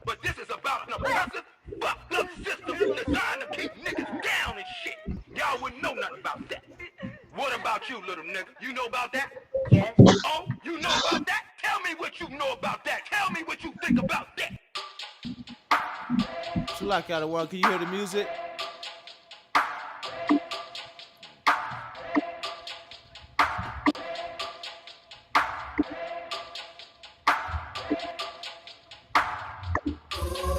but this is about an oppressive, fucked up system designed to keep niggas down and shit. Y'all wouldn't know nothing about that. What about you, little nigga? You know about that? Yes. Oh, you know about that? Tell me what you know about that. Tell me what you think about that. Lock out of one. Can you hear the music?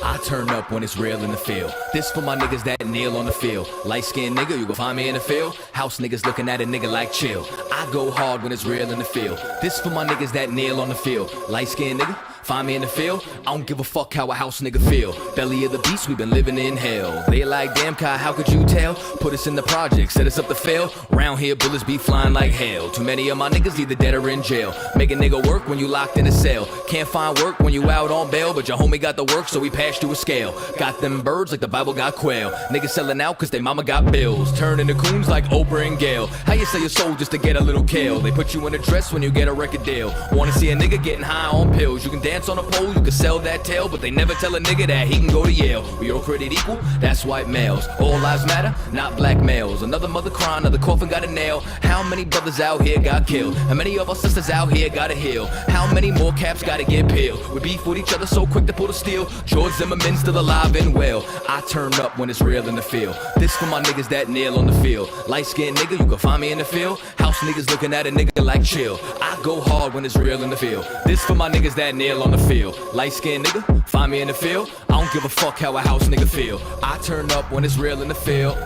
I turn up when it's real in the field. This for my niggas that kneel on the field. Light-skinned nigga, you gon' find me in the field. House niggas looking at a nigga like chill. I go hard when it's real in the field. This for my niggas that kneel on the field. Light-skinned nigga, find me in the field. I don't give a fuck how a house nigga feel. Belly of the beast, we been living in hell. They like, damn Kai, how could you tell? Put us in the project, set us up to fail. Round here, bullets be flying like hell. Too many of my niggas either dead or in jail. Make a nigga work when you locked in a cell. Can't find work when you out on bail, but your homie got the work, so we passed through a scale. Got them birds like the Bible got quail. Niggas selling out cause they mama got bills. Turning to coons like Oprah and Gail. How you sell your soul just to get a little kale? They put you in a dress when you get a record deal. Wanna see a nigga getting high on pills? You can dance on a pole, you can sell that tail, but they never tell a nigga that he can go to Yale. We all created equal, that's white males. All lives matter, not black males. Another mother crying, another coffin got a nail. How many brothers out here got killed? How many of our sisters out here gotta heal? How many more caps gotta get peeled? We beef with each other so quick to pull the steel. George Zimmerman still alive and well. I turn up when it's real in the field. This for my niggas that kneel on the field. Light-skinned nigga, you can find me in the field. House niggas looking at a nigga like chill. I go hard when it's real in the field. This for my niggas that kneel on the field. Light-skinned nigga, find me in the field. I don't give a fuck how a house nigga feel. I turn up when it's real in the field.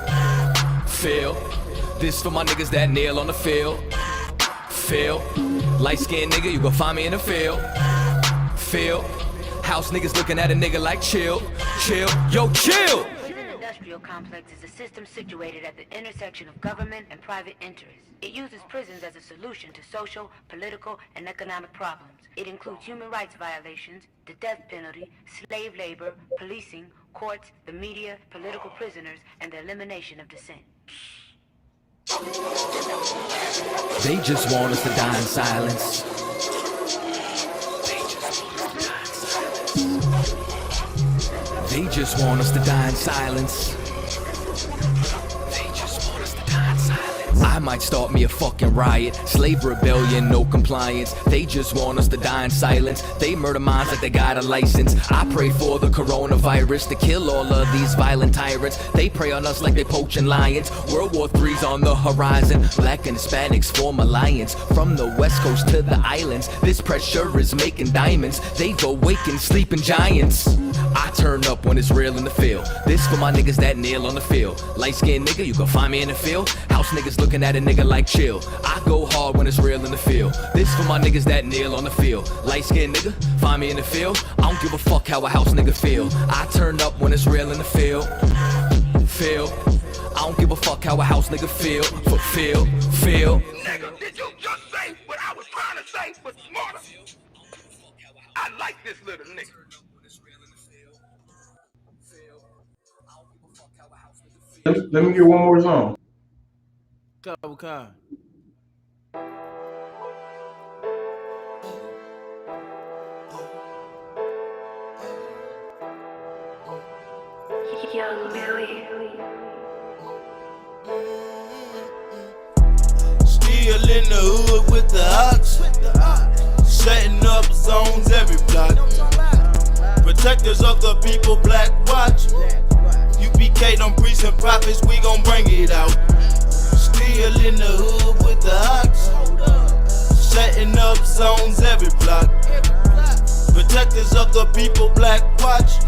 Feel. This for my niggas that kneel on the field. Feel. Light-skinned nigga, you gon' find me in the field. Feel. House niggas looking at a nigga like chill. Chill. Yo, chill! The prison industrial complex is a system situated at the intersection of government and private interests. It uses prisons as a solution to social, political, and economic problems. It includes human rights violations, the death penalty, slave labor, policing, courts, the media, political prisoners, and the elimination of dissent. They just want us to die in silence. They just want us to die in silence. They just want us to die in silence. I might start me a fucking riot. Slave rebellion, no compliance. They just want us to die in silence. They murder minds like they got a license. I pray for the coronavirus to kill all of these violent tyrants. They prey on us like they poaching lions. World War III's on the horizon. Black and Hispanics form alliance. From the west coast to the islands, this pressure is making diamonds. They've awakened sleeping giants. I turn up when it's real in the field. This for my niggas that kneel on the field. Light-skinned nigga, you can find me in the field. House niggas looking at a nigga like chill. I go hard when it's real in the field. This for my niggas that kneel on the field. Light-skinned nigga, find me in the field. I don't give a fuck how a house nigga feel. I turn up when it's real in the field. Feel. I don't give a fuck how a house nigga feel. Feel. Nigga, did you just say what I was trying to say, but smarter? I like this little nigga. Let me get one more song. Couple kind. Young Billy. Still in the hood with the ox, setting up zones every block. Protectors of the people, Black Watch. UPK, them priests and prophets, we gon' bring it out. Still in the hood with the ox, setting up zones every block. Protectors of the people, Black Watch.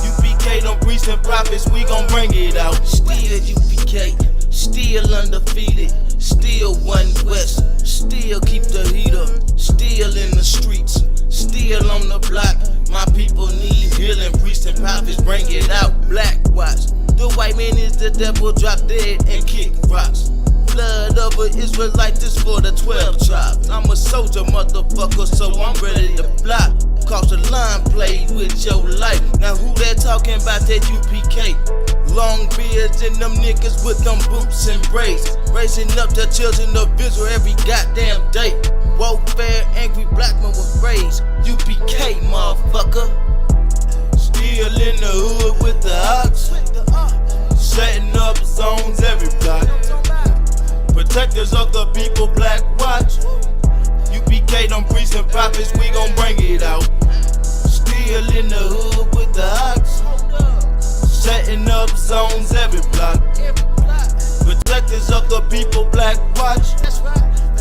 UPK, them priests and prophets, we gon' bring it out. Still UPK, still undefeated, still one West, still keep the heat up, still in the streets, still on the block. My people need healing, priests and prophets, bring it out. Black Watch, the white man is the devil, drop dead and kick rocks. Blood of an Israelite, this for the 12 tribes. I'm a soldier, motherfucker, so I'm ready to block. Cross the line, play with your life. Now who that talking about that UPK? Long beards and them niggas with them boots and braids. Raising up the children of Israel every goddamn day. Warfare, angry black men with rage. UPK, motherfucker. Still in the hood with the ox. Setting up zones every block. Protectors of the people, black watch. UPK, them priests and prophets, we gon' bring it out. Still in the hood with the ox. Setting up zones every block. Protectors of the people, black watch.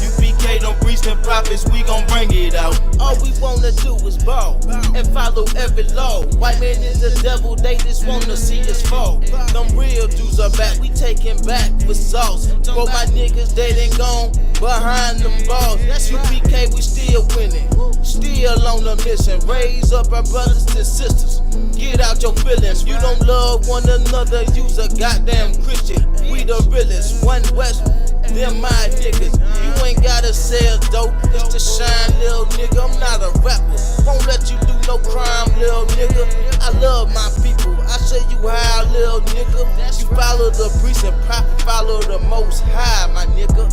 UPK, them priests and prophets, we gon' bring it out. All we wanna do is ball and follow every law. White man is the devil, they just wanna see us fall. Them real dudes are back, we taking back with sauce. For my niggas, they done gone behind them balls. UPK, we still winning, still on the mission. Raise up our brothers and sisters, get out your feelings. You don't love one another, you's a goddamn Christian. We the realest, one West, them my niggas. You ain't gotta sell dope, it's to shine, little nigga. I'm not a rapper, won't let you do no crime, little nigga. I love my people, I show you how, little nigga. You follow the priest and prophet, follow the most high, my nigga.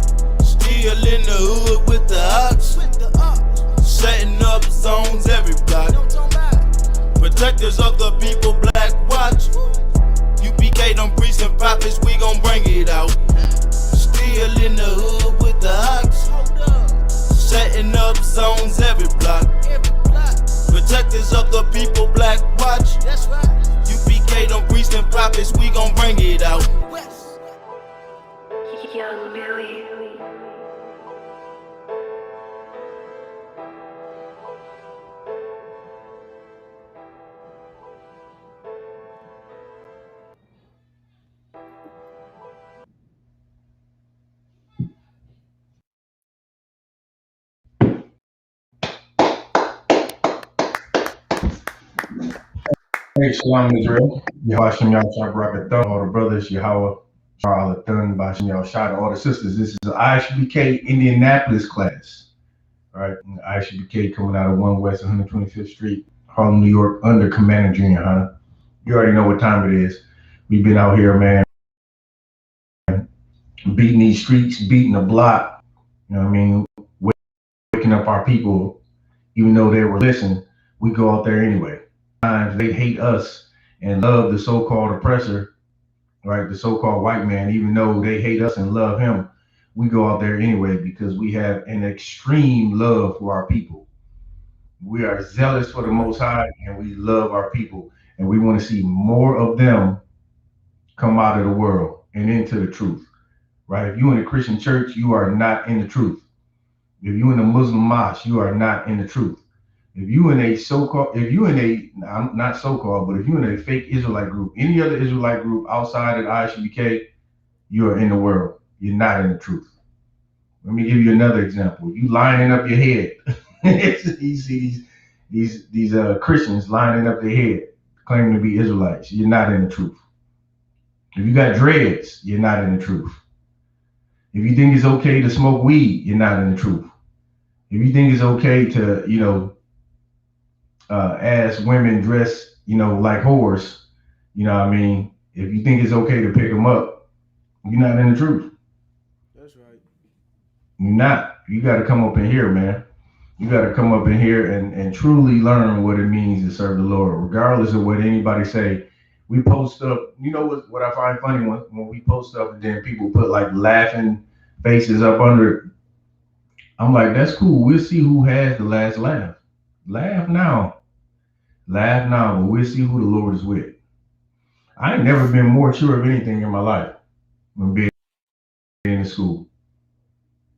Still in the hood with the ox. Setting up zones every block. Protectors of the people, black watch. UPK, them priests and prophets, we gon' bring it out. Still in the hood with the ox. Setting up zones every block. Protectors of the people, black watch. UPK, them priests and prophets, we gon' bring it out. Young Billy. Hey, Shalom Israel. Yahweh Yahshua Barakathon, all the brothers, Yahweh Sharalathan, Bashim Yahshua, all the sisters. This is the ISUPK Indianapolis class. All right, and the ISUPK coming out of 1 West 125th Street, Harlem, New York, under Commander Junior Hunter. You already know what time it is. We've been out here, man, beating these streets, beating the block, you know what I mean, waking up our people, even though they were listening, we go out there anyway. Sometimes they hate us and love the so-called oppressor, right? The so-called white man, even though they hate us and love him, we go out there anyway because we have an extreme love for our people. We are zealous for the Most High and we love our people, and we want to see more of them come out of the world and into the truth, right? If you in a Christian church, you are not in the truth. If you in a Muslim mosque, you are not in the truth. If you in a so-called, if you in a, not so-called, but if you in a fake Israelite group, any other Israelite group outside of the ISUPK, you are in the world. You're not in the truth. Let me give you another example. You lining up your head. You see these Christians lining up their head, claiming to be Israelites. You're not in the truth. If you got dreads, you're not in the truth. If you think it's okay to smoke weed, you're not in the truth. If you think it's okay to, as women dress, like whores, you know what I mean? If you think it's okay to pick them up, you're not in the truth. That's right. You're not. You got to come up in here, man. You got to come up in here and truly learn what it means to serve the Lord, regardless of what anybody say. We post up, what I find funny when we post up and then people put like laughing faces up under it. I'm like, that's cool. We'll see who has the last laugh. Laugh now, but we'll see who the Lord is with. I ain't never been more sure of anything in my life than being in school.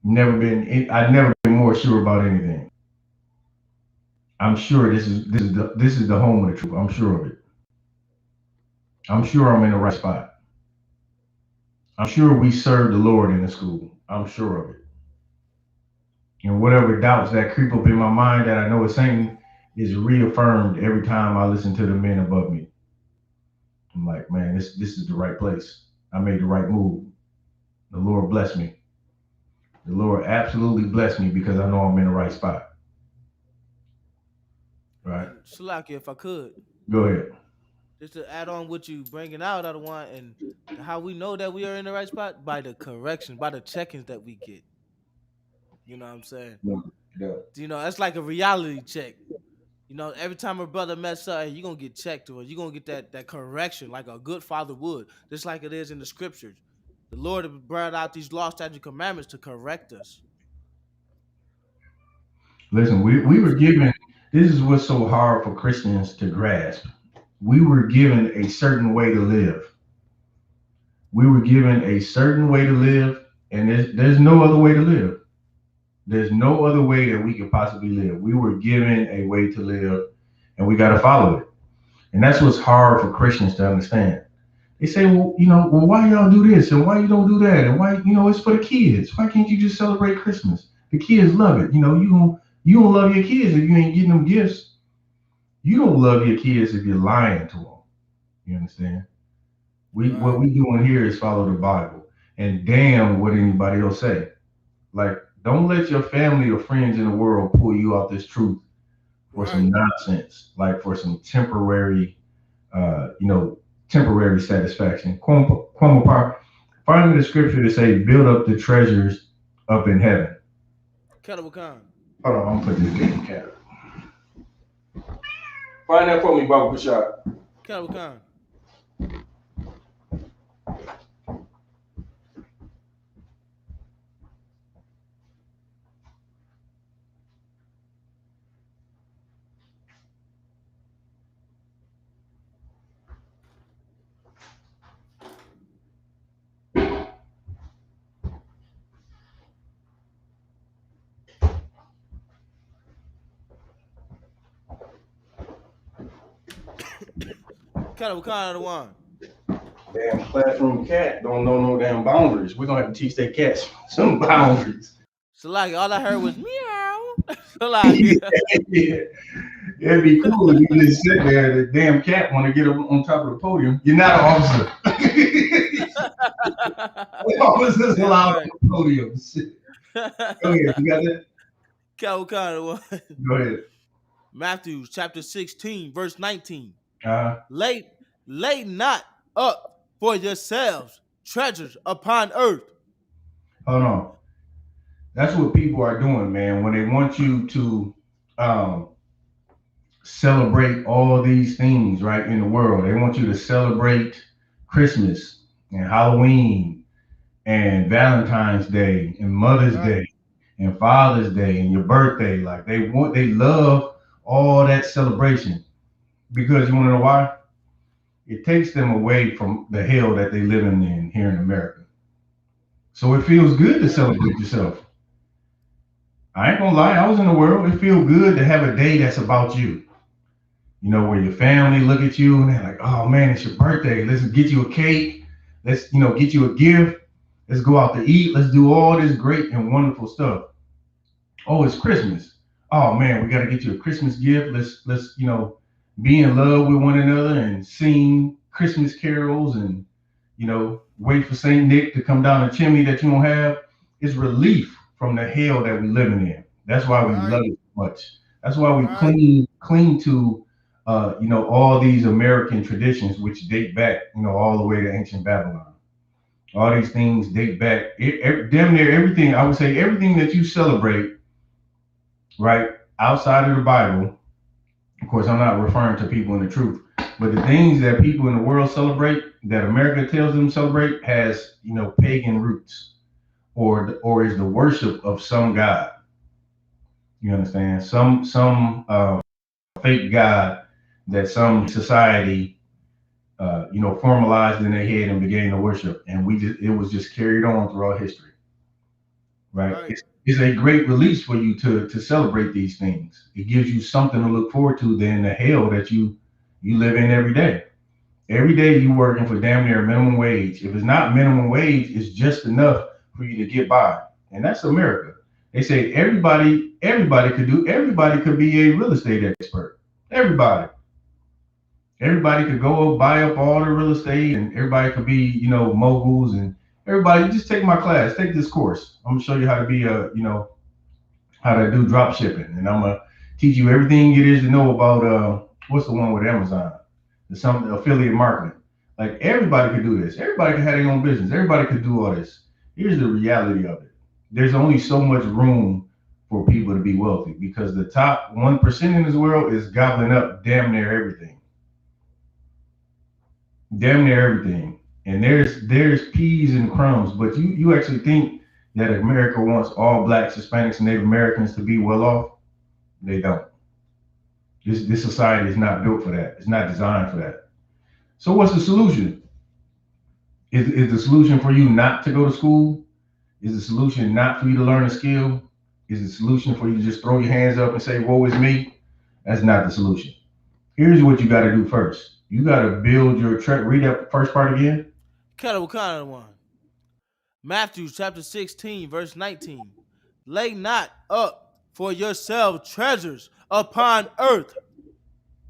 I've never been more sure about anything. I'm sure this is the home of the truth. I'm sure of it. I'm sure I'm in the right spot. I'm sure we serve the Lord in the school. I'm sure of it. And whatever doubts that creep up in my mind that I know is Satan is reaffirmed every time I listen to the men above me. I'm like, man, this is the right place. I made the right move. The Lord bless me. The Lord absolutely blessed me because I know I'm in the right spot. Right. Shalaki, if I could. Go ahead. Just to add on what you bringing out, I want, and how we know that we are in the right spot by the correction, by the check-ins that we get. You know what I'm saying? Yeah. That's like a reality check. You know, every time a brother mess up, hey, you gonna get checked or you gonna get that correction like a good father would, just like it is in the scriptures. The Lord has brought out these law, statute, commandments to correct us. Listen, we were given, this is what's so hard for Christians to grasp. We were given a certain way to live. We were given a certain way to live, and there's no other way to live. There's no other way that we could possibly live. We were given a way to live, and we got to follow it. And that's what's hard for Christians to understand. They say, well, why y'all do this and why you don't do that, and why, it's for the kids. Why can't you just celebrate Christmas? The kids love it. You don't love your kids if you ain't getting them gifts. You don't love your kids if you're lying to them. You understand? What we doing here is follow the Bible, and damn what anybody else say. Like, don't let your family or friends in the world pull you out this truth for some nonsense, like for some temporary, temporary satisfaction. Find me the scripture to say, build up the treasures up in heaven. Kettle Khan. Hold on, I'm putting this damn cat up. Find that for me, Baba Bashar. Kettle Khan. Kettle Khan the one. Damn classroom cat don't know no damn boundaries. We're gonna have to teach that cat some boundaries. So like all I heard was meow. So like yeah. It'd be cool if you just sit there and the damn cat want to get up on top of the podium. You're not an officer. Officers allowed on the podium. Go ahead, you got that? Kettle Khan the one. Go ahead. Matthew chapter 16, verse 19. Uh-huh. Lay not up for yourselves treasures upon earth. Hold on. That's what people are doing, man. When they want you to celebrate all these things, right, in the world. They want you to celebrate Christmas and Halloween and Valentine's Day and Mother's Day and Father's Day and your birthday. Like they love all that celebration. Because you want to know why? It takes them away from the hell that they living in here in America. So it feels good to celebrate yourself. I ain't gonna lie, I was in the world. It feels good to have a day that's about you. Where your family look at you and they're like, oh man, it's your birthday. Let's get you a cake. Let's, get you a gift. Let's go out to eat. Let's do all this great and wonderful stuff. Oh, it's Christmas. Oh man, we got to get you a Christmas gift. Let's, be in love with one another and sing Christmas carols and, wait for St. Nick to come down the chimney that you don't have. It's relief from the hell that we're living in. That's why we love it so much. That's why we cling to, all these American traditions, which date back, all the way to ancient Babylon. All these things date back, damn near everything. I would say everything that you celebrate, right, outside of the Bible. Of course, I'm not referring to people in the truth, but the things that people in the world celebrate, that America tells them to celebrate, has, pagan roots, or is the worship of some god. You understand? Some fake god that some society, formalized in their head and began to worship, and it was just carried on throughout history. Right? It's a great release for you to celebrate these things. It gives you something to look forward to than the hell that you live in every day. Every day you working for damn near minimum wage. If it's not minimum wage, it's just enough for you to get by. And that's America. They say everybody could be a real estate expert. Everybody could go buy up all the real estate, and everybody could be, moguls, and everybody just take my class, take this course. I'm gonna show you how to be how to do drop shipping, and I'm gonna teach you everything it is to know about what's the one with Amazon, the affiliate marketing. Like everybody could do this. Everybody could have their own business. Everybody could do all this. Here's the reality of it. There's only so much room for people to be wealthy, because the top 1% in this world is gobbling up damn near everything. Damn near everything. And there's peas and crumbs, but you actually think that America wants all blacks, Hispanics, and Native Americans to be well off? They don't. This society is not built for that. It's not designed for that. So what's the solution? Is the solution for you not to go to school? Is the solution not for you to learn a skill? Is the solution for you to just throw your hands up and say, woe is me? That's not the solution. Here's what you got to do first. You got to build your track. Read that first part again. What kind of one? Matthew chapter 16, verse 19. Lay not up for yourselves treasures upon earth.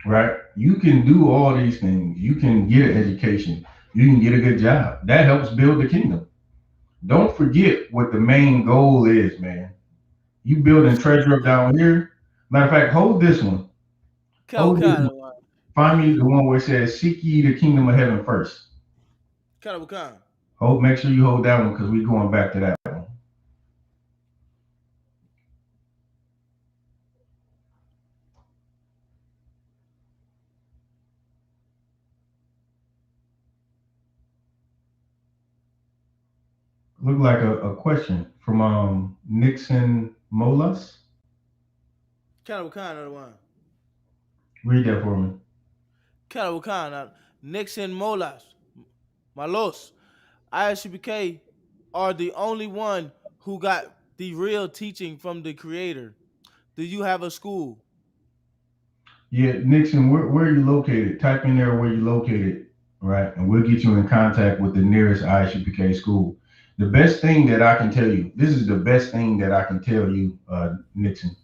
Right? You can do all these things. You can get an education. You can get a good job. That helps build the kingdom. Don't forget what the main goal is, man. You building treasure up down here. Matter of fact, hold this one. Hold this one. Find me the one where it says, seek ye the kingdom of heaven first. Make sure you hold that one, because we're going back to that one. Look like a question from Nixon Molas. What kind of one? Read that for me. What kind? Nixon Malos. ISUPK are the only one who got the real teaching from the creator. Do you have a school? Yeah, Nixon, where are you located? Type in there where you're located, right? And we'll get you in contact with the nearest ISUPK school. The best thing that I can tell you, this is the best thing that I can tell you, Nixon,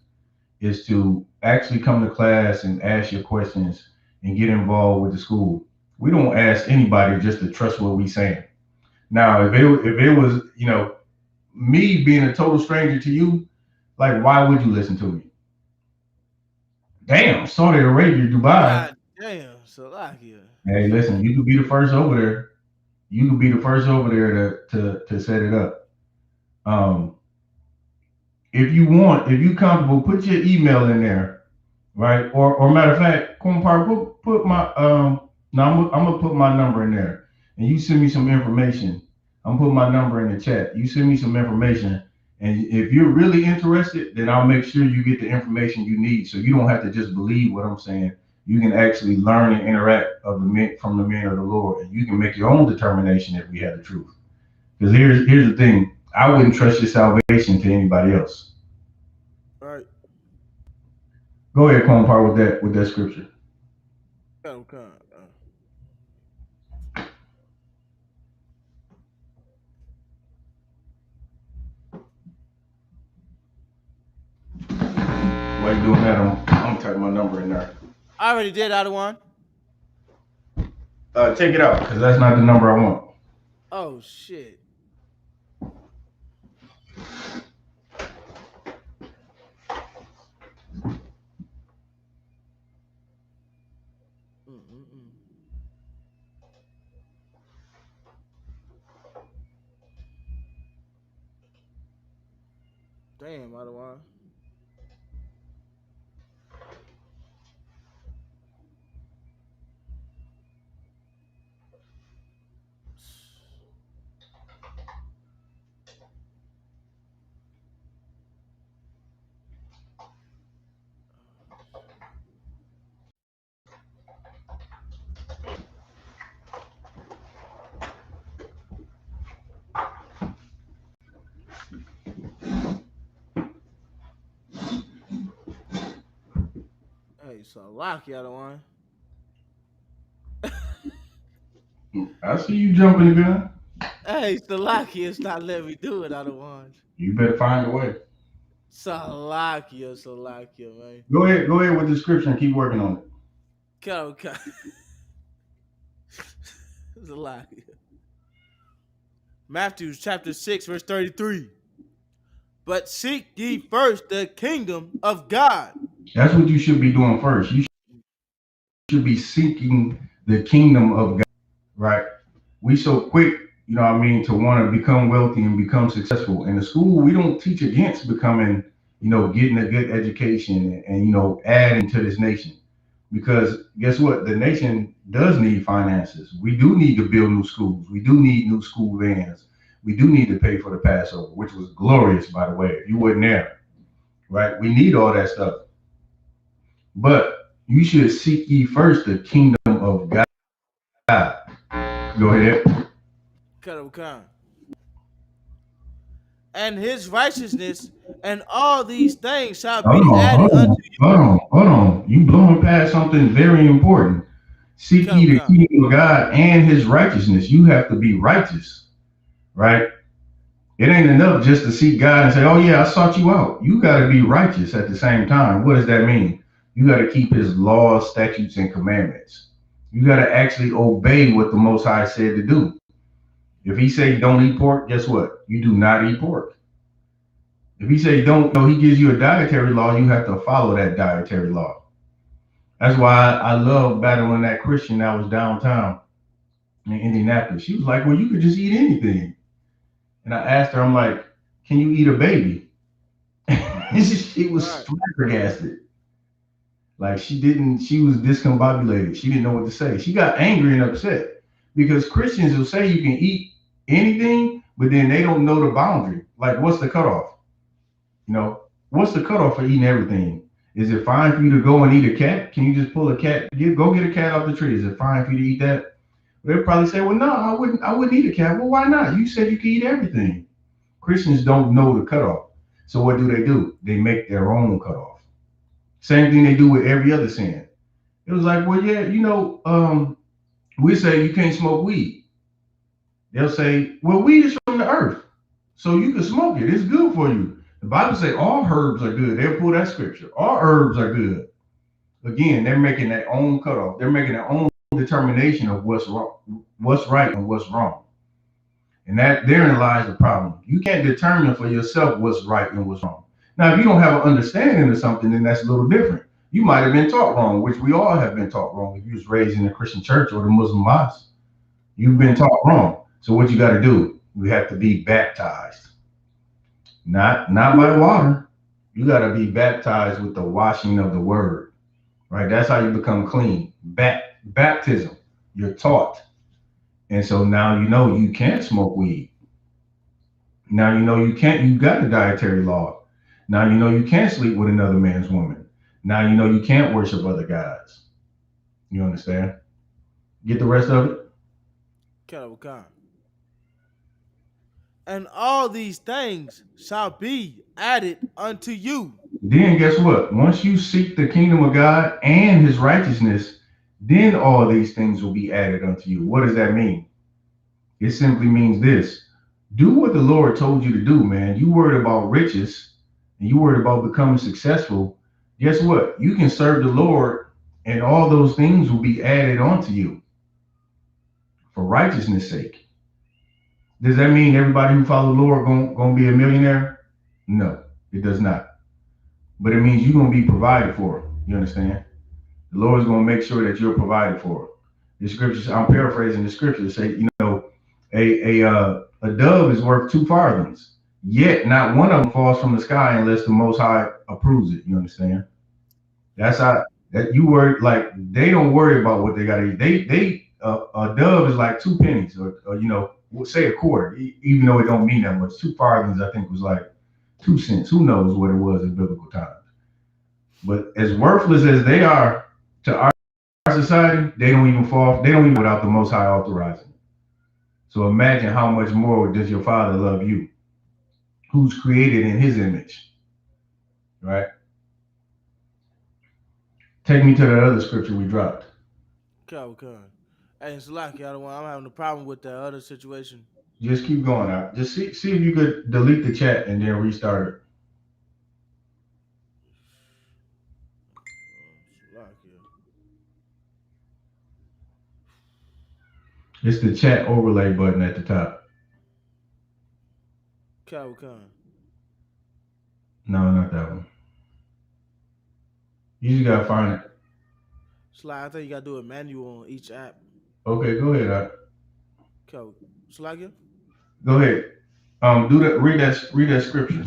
is to actually come to class and ask your questions and get involved with the school. We don't ask anybody just to trust what we saying. Now, if it was, me being a total stranger to you, like, why would you listen to me? Damn, Saudi Arabia, Dubai. God damn, Salakia. Hey, listen, you could be the first over there. You could be the first over there to set it up. If you comfortable, put your email in there, right? Or matter of fact, Corn Park, put my I'm gonna put my number in there, and you send me some information. I'm putting my number in the chat. You send me some information, and if you're really interested, then I'll make sure you get the information you need, so you don't have to just believe what I'm saying. You can actually learn and interact from the men of the Lord, and you can make your own determination if we have the truth. Because here's the thing: I wouldn't trust your salvation to anybody else. All right. Go ahead, Compar, with that scripture. Okay. While you doing that, I'm gonna type my number in there. I already did, Adawan. Take it out, because that's not the number I want. Oh shit. Damn, Adawan. Hey, so lucky, Adawan. I see you jumping the gun. Hey, Salakia, it's not letting me do it, Adawan. You better find a way. Salakia, man. Go ahead with the scripture and keep working on it. Okay. Salakia. Matthew chapter 6, verse 33. But seek ye first the kingdom of God. That's what you should be doing first. You should be seeking the kingdom of God, right? We so quick, you know what I mean, to want to become wealthy and become successful. In the school, we don't teach against becoming getting a good education and adding to this nation. Because guess what? The nation does need finances. We do need to build new schools. We do need new school vans. We do need to pay for the Passover, which was glorious, by the way. If you weren't there, right? We need all that stuff. But you should seek ye first the kingdom of God. Go ahead. Khan. And his righteousness, and all these things shall Hold be on, added hold unto on, hold on, hold on. You blowing past something very important. Seek ye the Khan. kingdom of God and his righteousness. You have to be righteous, right? It ain't enough just to seek God and say, oh, yeah, I sought you out. You got to be righteous at the same time. What does that mean? You got to keep his laws, statutes, and commandments. You got to actually obey what the Most High said to do. If he say don't eat pork, guess what? You do not eat pork. If he say don't, he gives you a dietary law, you have to follow that dietary law. That's why I love battling that Christian that was downtown in Indianapolis. She was like, well, you could just eat anything. And I asked her, I'm like, can you eat a baby? She was flabbergasted. Like she was discombobulated. She didn't know what to say. She got angry and upset because Christians will say you can eat anything, but then they don't know the boundary. Like, what's the cutoff? What's the cutoff for eating everything? Is it fine for you to go and eat a cat? Can you just pull a cat, go get a cat off the tree? Is it fine for you to eat that? They'll probably say, well, no, I wouldn't eat a cat. Well, why not? You said you could eat everything. Christians don't know the cutoff. So what do? They make their own cutoff. Same thing they do with every other sin. It was like, well, yeah, we say you can't smoke weed. They'll say, well, weed is from the earth, so you can smoke it. It's good for you. The Bible says all herbs are good. They'll pull that scripture. All herbs are good. Again, they're making their own cutoff. They're making their own determination of what's wrong, what's right, and what's wrong. And that therein lies the problem. You can't determine for yourself what's right and what's wrong. Now, if you don't have an understanding of something, then that's a little different. You might have been taught wrong, which we all have been taught wrong. If you was raised in a Christian church or the Muslim mosque, you've been taught wrong. So what you got to do? You have to be baptized. Not by water. You got to be baptized with the washing of the word, right? That's how you become clean. Baptism. You're taught. And so now you can't smoke weed. Now you can't, you got the dietary law. Now you can't sleep with another man's woman. Now you can't worship other gods. You understand? Get the rest of it? And all these things shall be added unto you. Then guess what? Once you seek the kingdom of God and his righteousness, then all these things will be added unto you. What does that mean? It simply means this. Do what the Lord told you to do, man. You worried about riches and you worried about becoming successful. Guess what? You can serve the Lord and all those things will be added onto you for righteousness' sake. Does that mean everybody who follows the Lord gonna be a millionaire? No, it does not. But it means you're gonna be provided for. You understand? The Lord's gonna make sure that you're provided for. The scriptures, I'm paraphrasing the scriptures, say, a dove is worth 2 farthings, yet not one of them falls from the sky unless the Most High approves it. You understand? That's how that you worry. Like they don't worry about what they gotta eat. A dove is like 2 pennies, or we'll say a quarter, even though it don't mean that much. 2 farthings, I think, was like 2 cents. Who knows what it was in biblical times? But as worthless as they are to our society, they don't even fall. They don't even without the Most High authorizing. So imagine how much more does your Father love you, who's created in his image, right? Take me to that other scripture we dropped. Hey, Salaki, I'm having a problem with that other situation. Just keep going out. Just see if you could delete the chat and then restart it. It's the chat overlay button at the top. No, not that one. You just gotta find it. I think you gotta do a manual on each app. Okay, go ahead. Salakia? Go ahead. Do that. Read that scripture.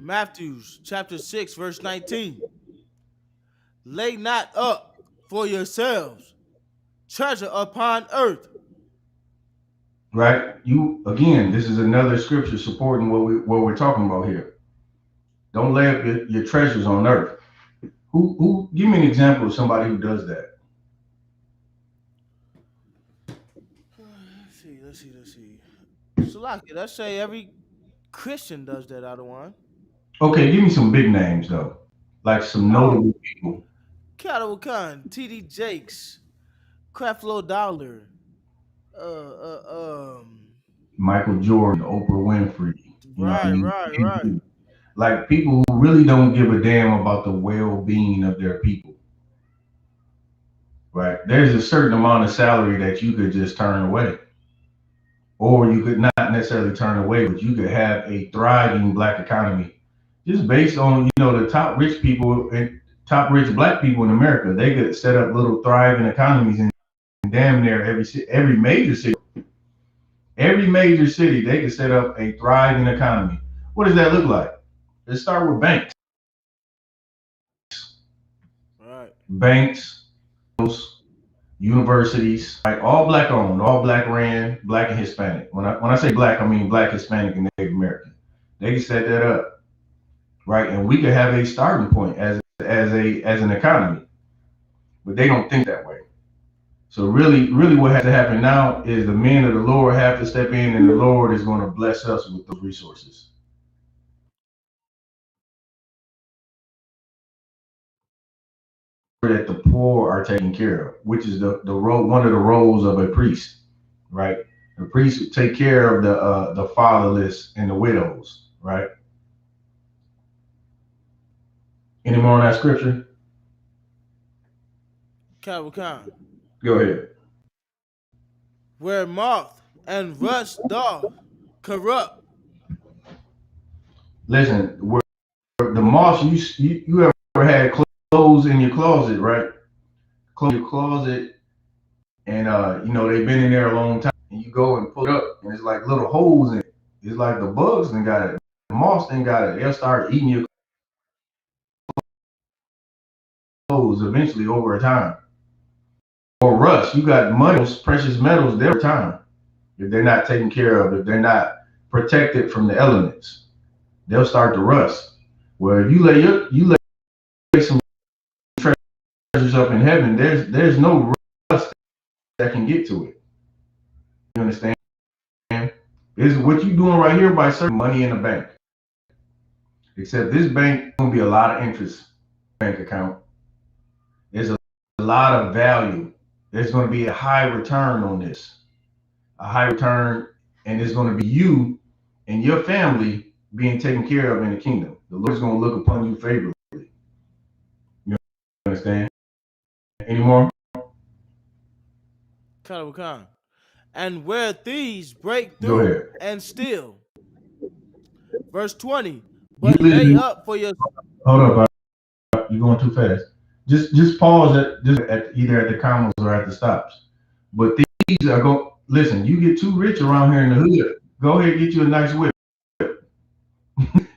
Matthew chapter 6, verse 19. Lay not up for yourselves treasure upon earth. Right? You again, this is another scripture supporting what we're talking about here. Don't lay up your treasures on earth. Who give me an example of somebody who does that? Let's see. Salaki, let's say every Christian does that out of one. Okay, give me some big names though. Like some notable people. Cattle Khan, TD Jakes, Creflo Dollar, Michael Jordan, Oprah Winfrey. You know what I mean? Right. Like people who really don't give a damn about the well-being of their people. Right? There's a certain amount of salary that you could just turn away. Or you could not necessarily turn away, but you could have a thriving black economy just based on, the top rich people and top rich black people in America. They could set up little thriving economies in damn near every major city. Every major city, they could set up a thriving economy. What does that look like? Let's start with banks. Right. Banks, universities, like all black owned, all black ran, black and Hispanic. When I say black, I mean black, Hispanic, and Native American. They can set that up, right? And we could have a starting point as an economy, but they don't think that way. So really, what has to happen now is the men of the Lord have to step in, and the Lord is going to bless us with those resources. That the poor are taken care of, which is the role, one of the roles of a priest, right? The priest would take care of the fatherless and the widows, right? Any more on that scripture? Cattle Khan. Go ahead. Where moth and rust doth corrupt. Listen, where the moth, you ever had clothes in your closet, right? Close your closet, and they've been in there a long time, and you go and pull it up, and it's like little holes in it. It's like the bugs then got it, the moths then got it. They'll start eating your clothes eventually over time. Or rust, you got metals, precious metals there over time. If they're not taken care of, if they're not protected from the elements, they'll start to rust. Well, if you lay some treasures up in heaven, there's no rust that can get to it. You understand? This is what you're doing right here by serving money in the bank. Except this bank is going to be a lot of interest bank account. There's a lot of value. There's going to be a high return on this. A high return, and it's going to be you and your family being taken care of in the kingdom. The Lord's going to look upon you favorably. You understand? Any more? Cattle Khan. And where thieves break through and steal. Verse 20. But lay up for your. Hold up, you're going too fast. Just pause at either at the commas or at the stops. But these are going. Listen, you get too rich around here in the hood. Go ahead, get you a nice whip.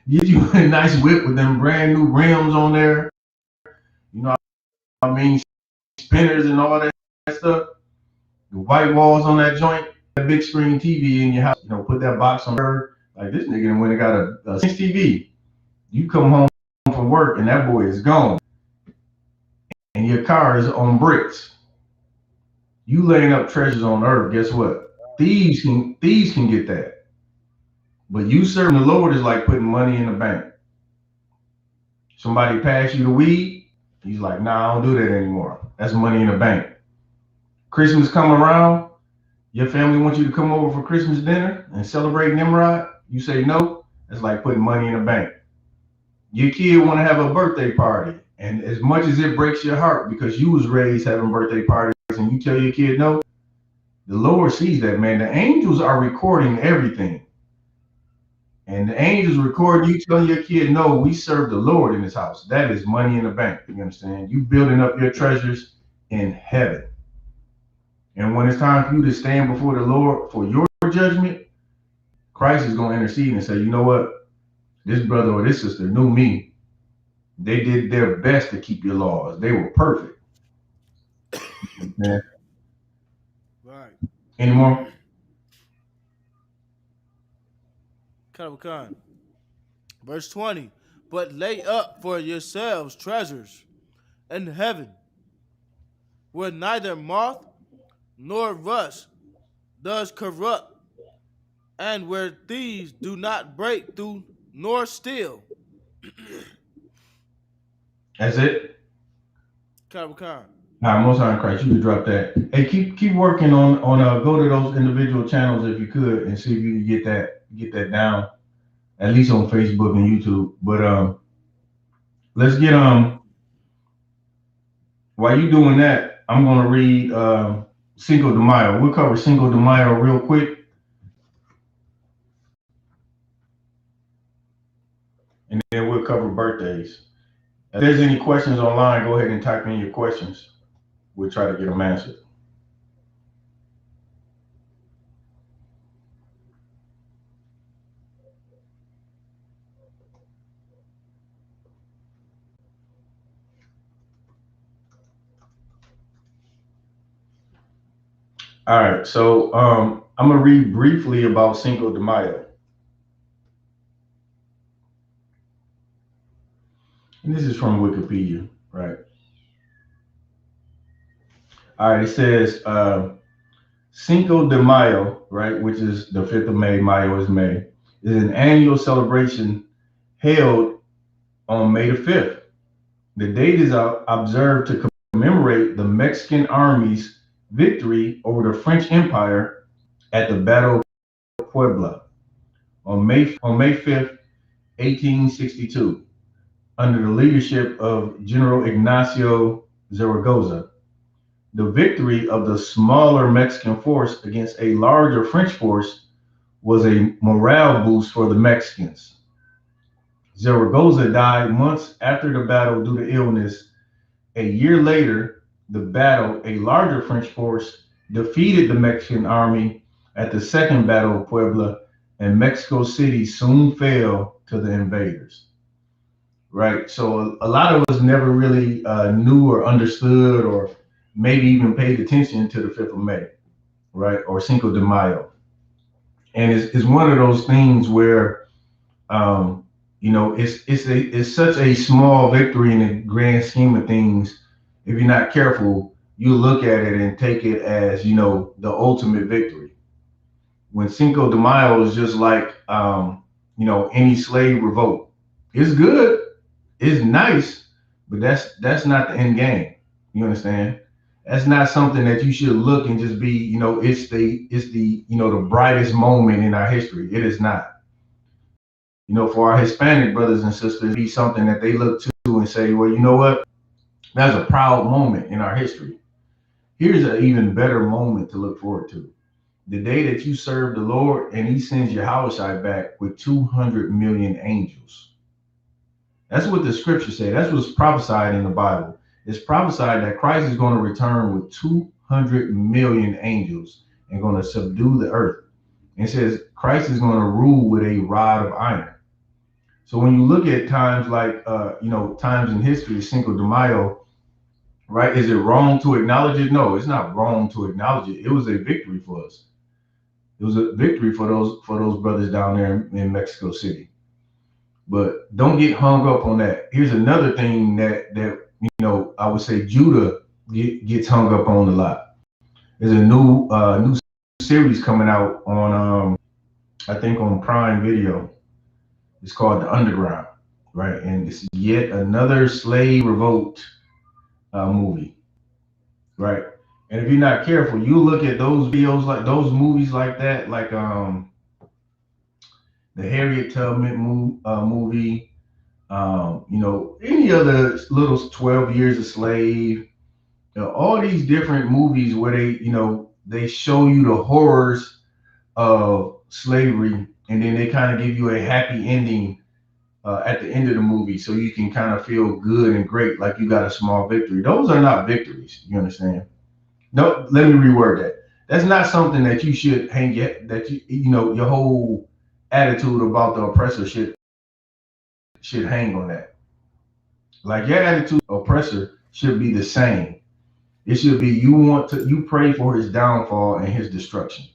Get you a nice whip with them brand new rims on there. You know what I mean? Spinners and all that stuff. The white walls on that joint. That big screen TV in your house. Put that box on her. Like this nigga when they got a 6 TV. You come home from work and that boy is gone. And your car is on bricks. You laying up treasures on earth, guess what? Thieves can get that. But you serving the Lord is like putting money in the bank. Somebody pass you the weed, he's like, nah, I don't do that anymore. That's money in the bank. Christmas come around, your family wants you to come over for Christmas dinner and celebrate Nimrod. You say no, that's like putting money in the bank. Your kid want to have a birthday party, and as much as it breaks your heart because you was raised having birthday parties and you tell your kid no, the Lord sees that, man. The angels are recording everything. And the angels record you telling your kid, no, we serve the Lord in this house. That is money in the bank. You understand? You building up your treasures in heaven. And when it's time for you to stand before the Lord for your judgment, Christ is going to intercede and say, you know what? this brother or this sister knew me. They did their best to keep your laws. They were perfect. Man. Right. Any more? Khan. Verse 20. But lay up for yourselves treasures in heaven, where neither moth nor rust does corrupt, and where thieves do not break through nor steal. That's it. Khan. All right, most high in Christ, you can drop that. Hey, keep working on go to those individual channels if you could and see if you can get that down, at least on Facebook and YouTube. But let's get while you doing that, I'm gonna read Cinco de Mayo. We'll cover Cinco de Mayo real quick, and then we'll cover birthdays. If there's any questions online, go ahead and type in your questions. We'll try to get them answered. All right, so I'm gonna read briefly about Cinco de Mayo. And this is from Wikipedia, right? All right, it says Cinco de Mayo, right, which is the 5th of May, Mayo is May, is an annual celebration held on May the 5th. The date is observed to commemorate the Mexican Army's victory over the French Empire at the Battle of Puebla on May 5th, 1862, under the leadership of General Ignacio Zaragoza. The victory of the smaller Mexican force against a larger French force was a morale boost for the Mexicans. Zaragoza died months after the battle due to illness. A year later, the battle, a larger French force defeated the Mexican army at the Second Battle of Puebla, and Mexico City soon fell to the invaders. Right, so a lot of us never really knew or understood or maybe even paid attention to the 5th of May, right, or Cinco de Mayo. And it's one of those things where, it's such a small victory in the grand scheme of things. If you're not careful, you look at it and take it as, the ultimate victory. When Cinco de Mayo is just like, any slave revolt. It's good, it's nice, but that's not the end game. You understand? That's not something that you should look and just be, it's the brightest moment in our history. It is not. For our Hispanic brothers and sisters, be something that they look to and say, well, you know what? That's a proud moment in our history. Here's an even better moment to look forward to. The day that you serve the Lord and he sends Yahushua back with 200 million angels. That's what the scriptures say. That's what's prophesied in the Bible. It's prophesied that Christ is going to return with 200 million angels and going to subdue the earth. And it says Christ is going to rule with a rod of iron. So when you look at times like, times in history, Cinco de Mayo, right? Is it wrong to acknowledge it? No, it's not wrong to acknowledge it. It was a victory for us. It was a victory for those brothers down there in Mexico City. But don't get hung up on that. Here's another thing that I would say Judah gets hung up on a lot. There's a new series coming out on I think on Prime Video. It's called The Underground, right? And it's yet another slave revolt movie, right? And if you're not careful, you look at those videos, like those movies like that, like the Harriet Tubman movie, any other little 12 Years a Slave, all these different movies where they show you the horrors of slavery, and then they kind of give you a happy ending at the end of the movie, so you can kind of feel good and great, like you got a small victory. Those are not victories. You understand? No, let me reword that. That's not something that you should hang your whole attitude about the oppressor shit should hang on that. Like your attitude, oppressor, should be the same. It should be you pray for his downfall and his destruction.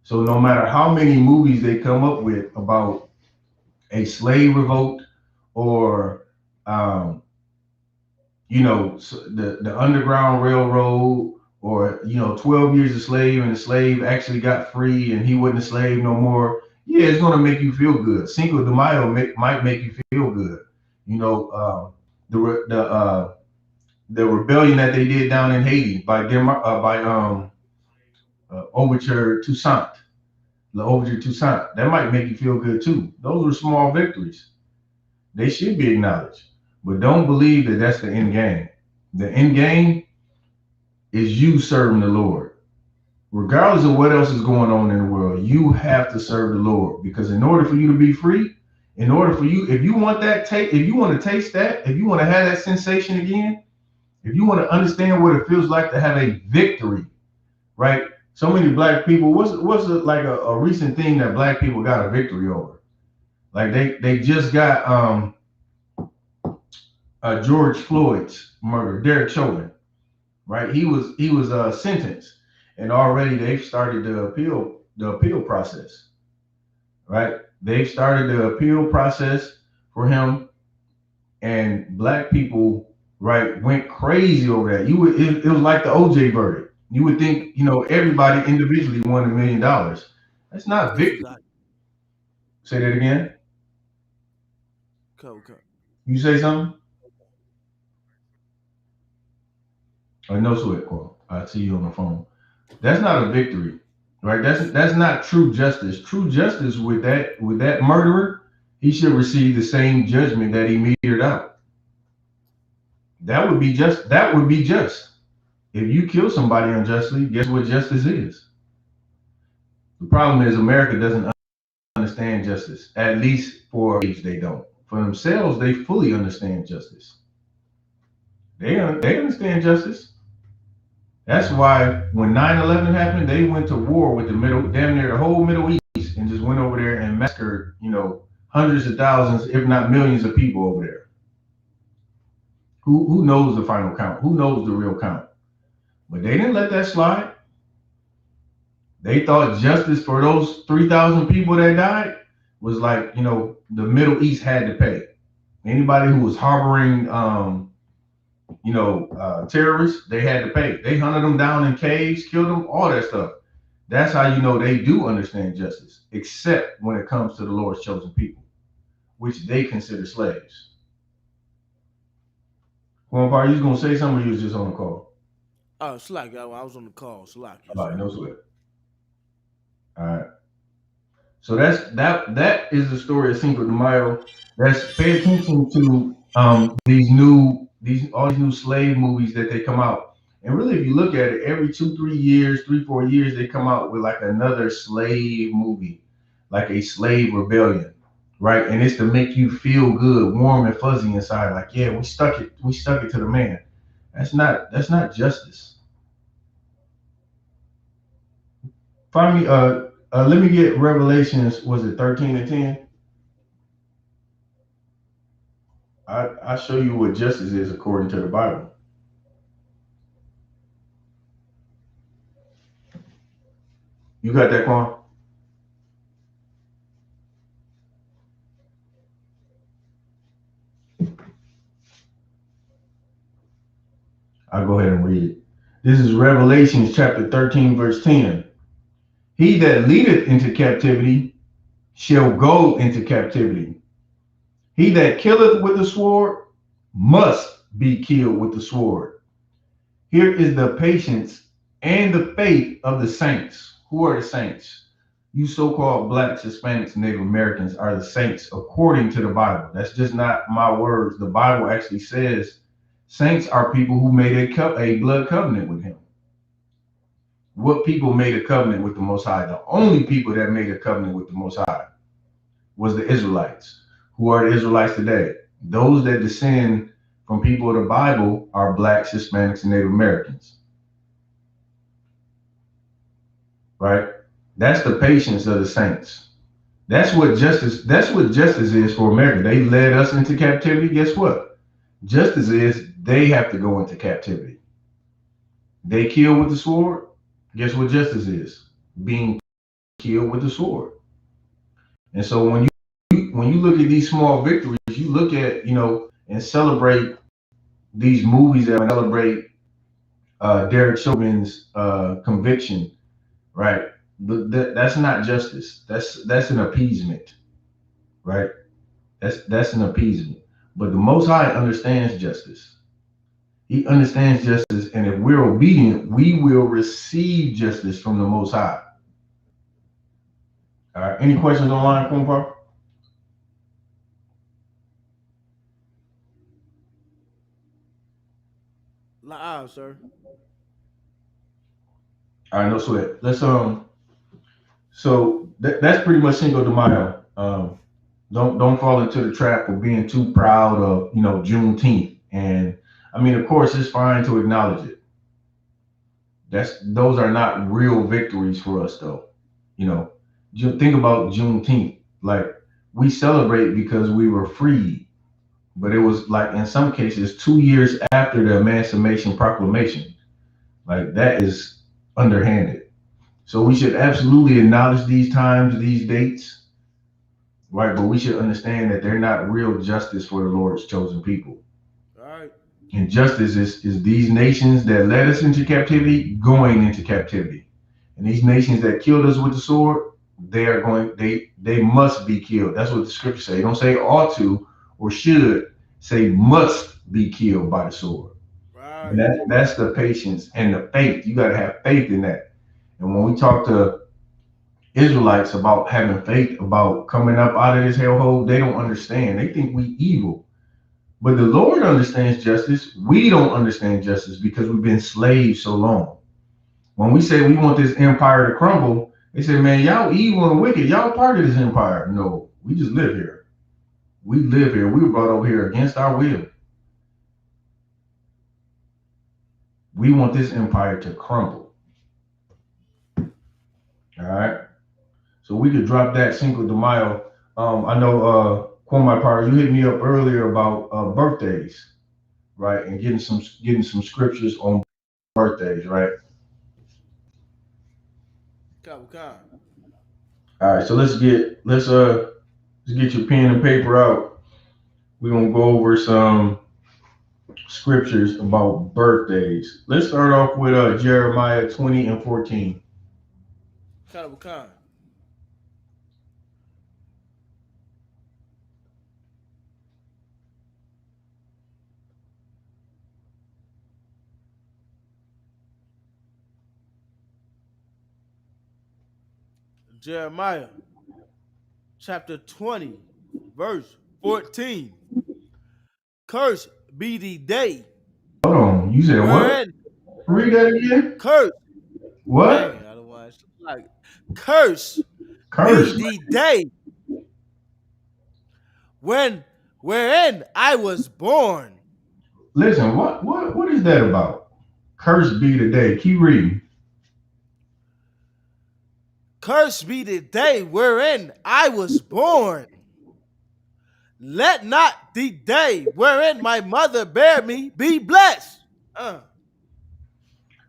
So no matter how many movies they come up with about a slave revolt or the Underground Railroad or 12 years a slave and the slave actually got free and he wasn't a slave no more. Yeah, it's gonna make you feel good. Cinco de Mayo might make you feel good. The rebellion that they did down in Haiti by Overture Toussaint, the Overture Toussaint, that might make you feel good too. Those were small victories. They should be acknowledged, but don't believe that that's the end game. The end game is you serving the Lord. Regardless of what else is going on in the world, you have to serve the Lord, because in order for you to be free, in order for you, if you want to taste that, if you want to have that sensation again, if you want to understand what it feels like to have a victory, right? So many black people, what's like a recent thing that black people got a victory over? Like they just got George Floyd's murder, Derek Chauvin, right? He was sentenced, and already they've started the appeal process, right? They've started the appeal process for him, and black people, right, went crazy over that. It was like the OJ verdict. You would think, everybody individually won $1 million. That's not victory. Say that again. Okay. You say something? No sweat, Qual. I see you on the phone. That's not a victory, right? That's not true justice. True justice with that murderer, he should receive the same judgment that he meted out. That would be just. If you kill somebody unjustly, guess what justice is? The problem is America doesn't understand justice. At least for age, they don't. For themselves, they fully understand justice. They understand justice. That's why when 9/11 happened, they went to war with damn near the whole Middle East, and just went over there and massacred, hundreds of thousands, if not millions of people over there. Who knows the final count? Who knows the real count? But they didn't let that slide. They thought justice for those 3,000 people that died was like, the Middle East had to pay. Anybody who was harboring, terrorists, they had to pay. They hunted them down in caves, killed them, all that stuff. That's how they do understand justice, except when it comes to the Lord's chosen people, which they consider slaves. Juan, you was gonna say something, or you was just on the call? Oh, Slack, I was on the call. Slack. All right, no sweat. All right. So that is the story of Cinco de Mayo. Pay attention to all these new slave movies that they come out. And really, if you look at it, every 3 years, 4 years, they come out with like another slave movie, like a slave rebellion, right? And it's to make you feel good, warm and fuzzy inside, like, yeah, we stuck it to the man. That's not justice. Find me, let me get Revelations, was it 13:10? I'll show you what justice is according to the Bible. You got that, Quan? I'll go ahead and read it. This is Revelations chapter 13, verse 10. He that leadeth into captivity shall go into captivity. He that killeth with the sword must be killed with the sword. Here is the patience and the faith of the saints. Who are the saints? You so-called blacks, Hispanics, Native Americans are the saints according to the Bible. That's just not my words. The Bible actually says saints are people who made a blood covenant with him. What people made a covenant with the Most High? The only people that made a covenant with the Most High was the Israelites. Who are the Israelites today? Those that descend from people of the Bible are blacks, Hispanics, and Native Americans. Right? That's the patience of the saints. That's what justice. That's what justice is for America. They led us into captivity. Guess what? Justice is they have to go into captivity. They kill with the sword. Guess what justice is? Being killed with the sword. And so when you look at these small victories, you look at and celebrate these movies that celebrate Derek Chauvin's conviction, right? That's not justice. That's an appeasement, right? That's an appeasement. But the Most High understands justice. He understands justice, and if we're obedient, we will receive justice from the Most High. All right. Any questions online, Kumar? Live, sir. All right, no sweat. Let's So that's pretty much Cinco de Mayo. Don't fall into the trap of being too proud of Juneteenth. And I mean, of course, it's fine to acknowledge it. Those are not real victories for us, though. You know, think about Juneteenth. Like we celebrate because we were freed, but it was like in some cases 2 years after the Emancipation Proclamation. Like that is underhanded. So we should absolutely acknowledge these times, these dates, right? But we should understand that they're not real justice for the Lord's chosen people. All right. And justice is these nations that led us into captivity going into captivity. And these nations that killed us with the sword, they must be killed. That's what the scripture say. It don't say ought to or should, say must be killed by the sword. Right. And that's the patience and the faith. You got to have faith in that. And when we talk to Israelites about having faith about coming up out of this hellhole, they don't understand. They think we evil. But the Lord understands justice. We don't understand justice because we've been slaves so long. When we say we want this empire to crumble, they say, man, y'all evil and wicked. Y'all part of this empire. No, we just live here. We live here. We were brought over here against our will. We want this empire to crumble. All right. So we could drop that Cinco de Mayo. I know Kwame Power, you hit me up earlier about birthdays, right? And getting some scriptures on birthdays, right? Come. All right, so let's get your pen and paper out. We're gonna go over some scriptures about birthdays. Let's start off with Jeremiah 20 and 14. Come. Jeremiah chapter 20, verse 14. Cursed be the day. Hold on, you said what? Read that again. Cursed. What? Dang, I don't want to like curse. Curse. Be the day wherein I was born. Listen, what is that about? Cursed be the day. Keep reading. Cursed be the day wherein I was born. Let not the day wherein my mother bare me be blessed.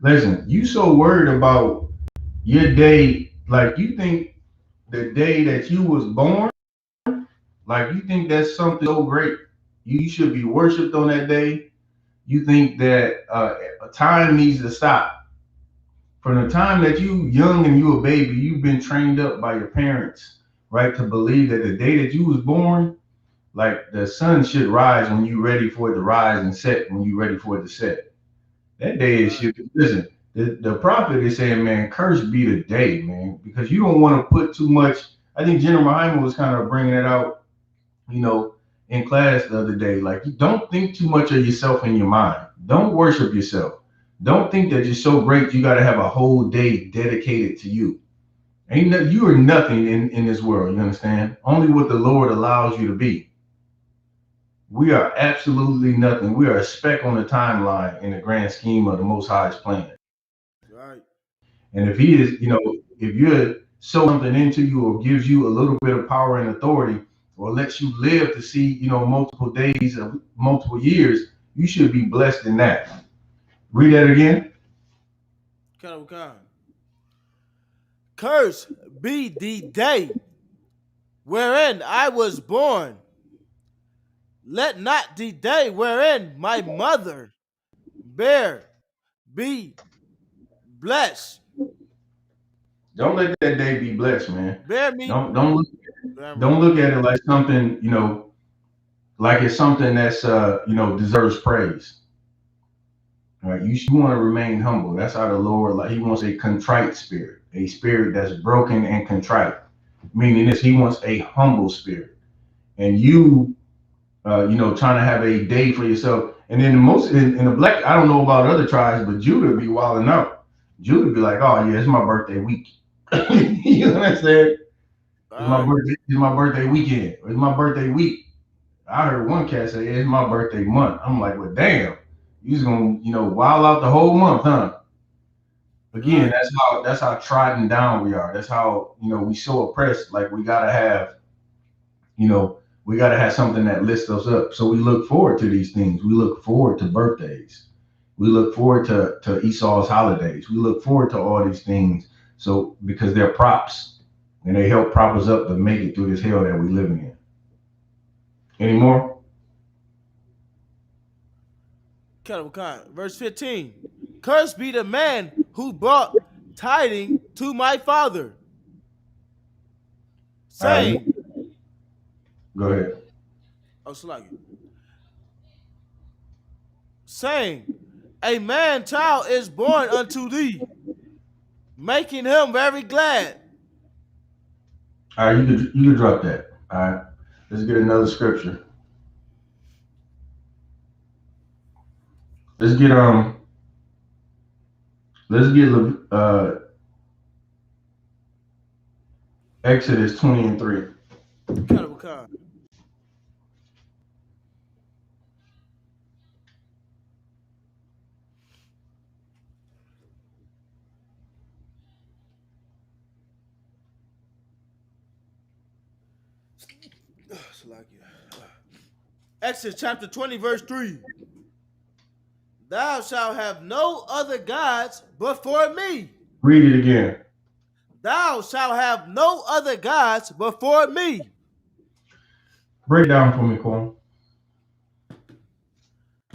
Listen, you so worried about your day, like you think the day that you was born, like you think that's something so great. You should be worshipped on that day. You think that time needs to stop. From the time that you young and you a baby, you've been trained up by your parents, right, to believe that the day that you was born, like the sun should rise when you ready for it to rise and set when you ready for it to set. That day is shit. Listen, the prophet is saying, man, cursed be the day, man, because you don't want to put too much. I think General Hyman was kind of bringing it out, in class the other day. Like, you don't think too much of yourself in your mind. Don't worship yourself. Don't think that you're so great you got to have a whole day dedicated to you. You are nothing in this world. You understand? Only what the Lord allows you to be. We are absolutely nothing. We are a speck on the timeline in the grand scheme of the Most High's plan. Right. And if he is, if you're sow something into you or gives you a little bit of power and authority or lets you live to see, multiple days of multiple years, you should be blessed in that. Read that again. Curse be the day wherein I was born. Let not the day wherein my mother bare be blessed. Don't let that day be blessed, man. Bear me. Don't look at it like something, like it's something that's deserves praise. Right? You want to remain humble. That's how the Lord, like, He wants a contrite spirit, a spirit that's broken and contrite. Meaning this, He wants a humble spirit. And you, trying to have a day for yourself. And then in the black, I don't know about other tribes, but Judah be wilding out. Judah be like, oh yeah, it's my birthday week. You know what I'm saying? It's my birthday weekend. It's my birthday week. I heard one cat say, it's my birthday month. I'm like, well, damn. You just gonna, wild out the whole month, huh? Again, that's how trodden down we are. That's how, we so oppressed. Like we gotta have, we gotta have something that lifts us up. So we look forward to these things. We look forward to birthdays. We look forward to Esau's holidays. We look forward to all these things. So because they're props and they help prop us up to make it through this hell that we living in. Any more? Verse 15. Cursed be the man who brought tidings to my father, saying, go ahead. Oh, saying, a man child is born unto thee, making him very glad. All right, you can drop that. All right, let's get another scripture. Let's get Exodus 20:3. Exodus chapter 20, verse 3. Thou shalt have no other gods before me. Read it again. Thou shalt have no other gods before me. Break it down for me, Quan.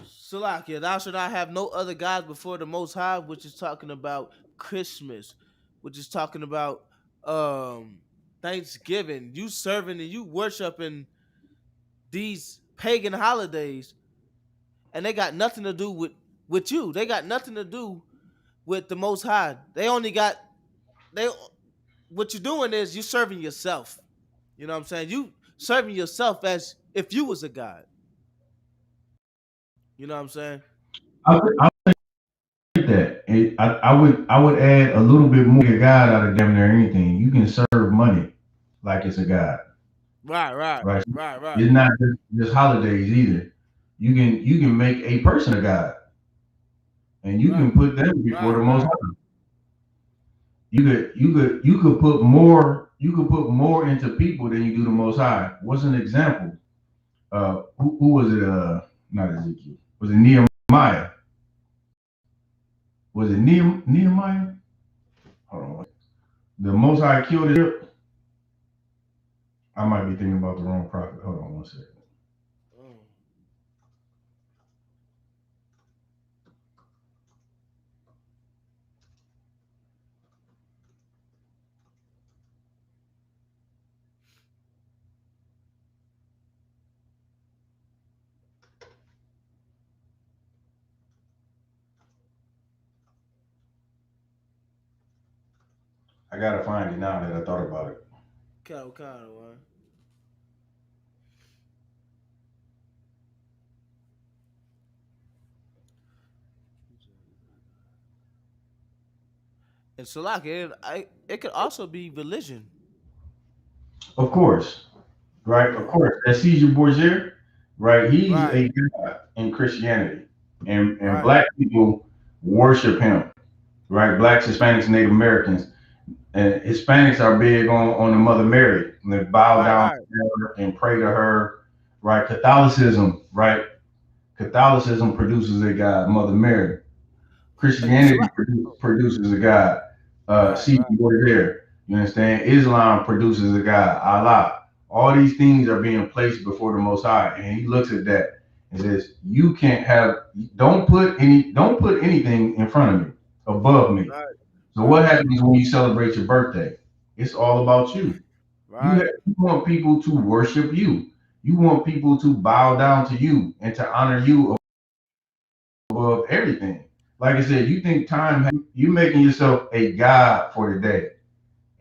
Salakia, thou shalt not have no other gods before the Most High, which is talking about Christmas, which is talking about Thanksgiving. You serving and you worshiping these pagan holidays, and they got nothing to do with you. They got nothing to do with the Most High. What you're doing is you serving yourself. You know what I'm saying? You serving yourself as if you was a god. You know what I'm saying? I think that I would add a little bit more to God out of damn near anything. You can serve money like it's a god. Right. It's not just holidays either. You can make a person a god, and you can put them before the Most High. You could put more into people than you do the Most High. What's an example? Who was it? Not Ezekiel. Was it Nehemiah? Was it Nehemiah? Hold on. The Most High killed it. I might be thinking about the wrong prophet. Hold on one second. I gotta find it now that I thought about it. Kind of one. And Salaki, it could also be religion. Of course, right? Of course, that Caesar Borgia, right? He's a god in Christianity, and black people worship him, right? Blacks, Hispanics, Native Americans. and Hispanics are big on the Mother Mary. And they bow down Right. to her and pray to her. Right? Catholicism, right? Catholicism produces a God, Mother Mary. Christianity Islam. produces a God. Right. See, Right. go there. You understand? Islam produces a God, Allah. All these things are being placed before the Most High, and He looks at that and says, "You can't have. Don't put anything in front of me, above me." Right. So what Right. happens when you celebrate your birthday? It's all about you. Right. You want people to worship you. You want people to bow down to you and to honor you above everything. Like I said, you think you making yourself a god for the day,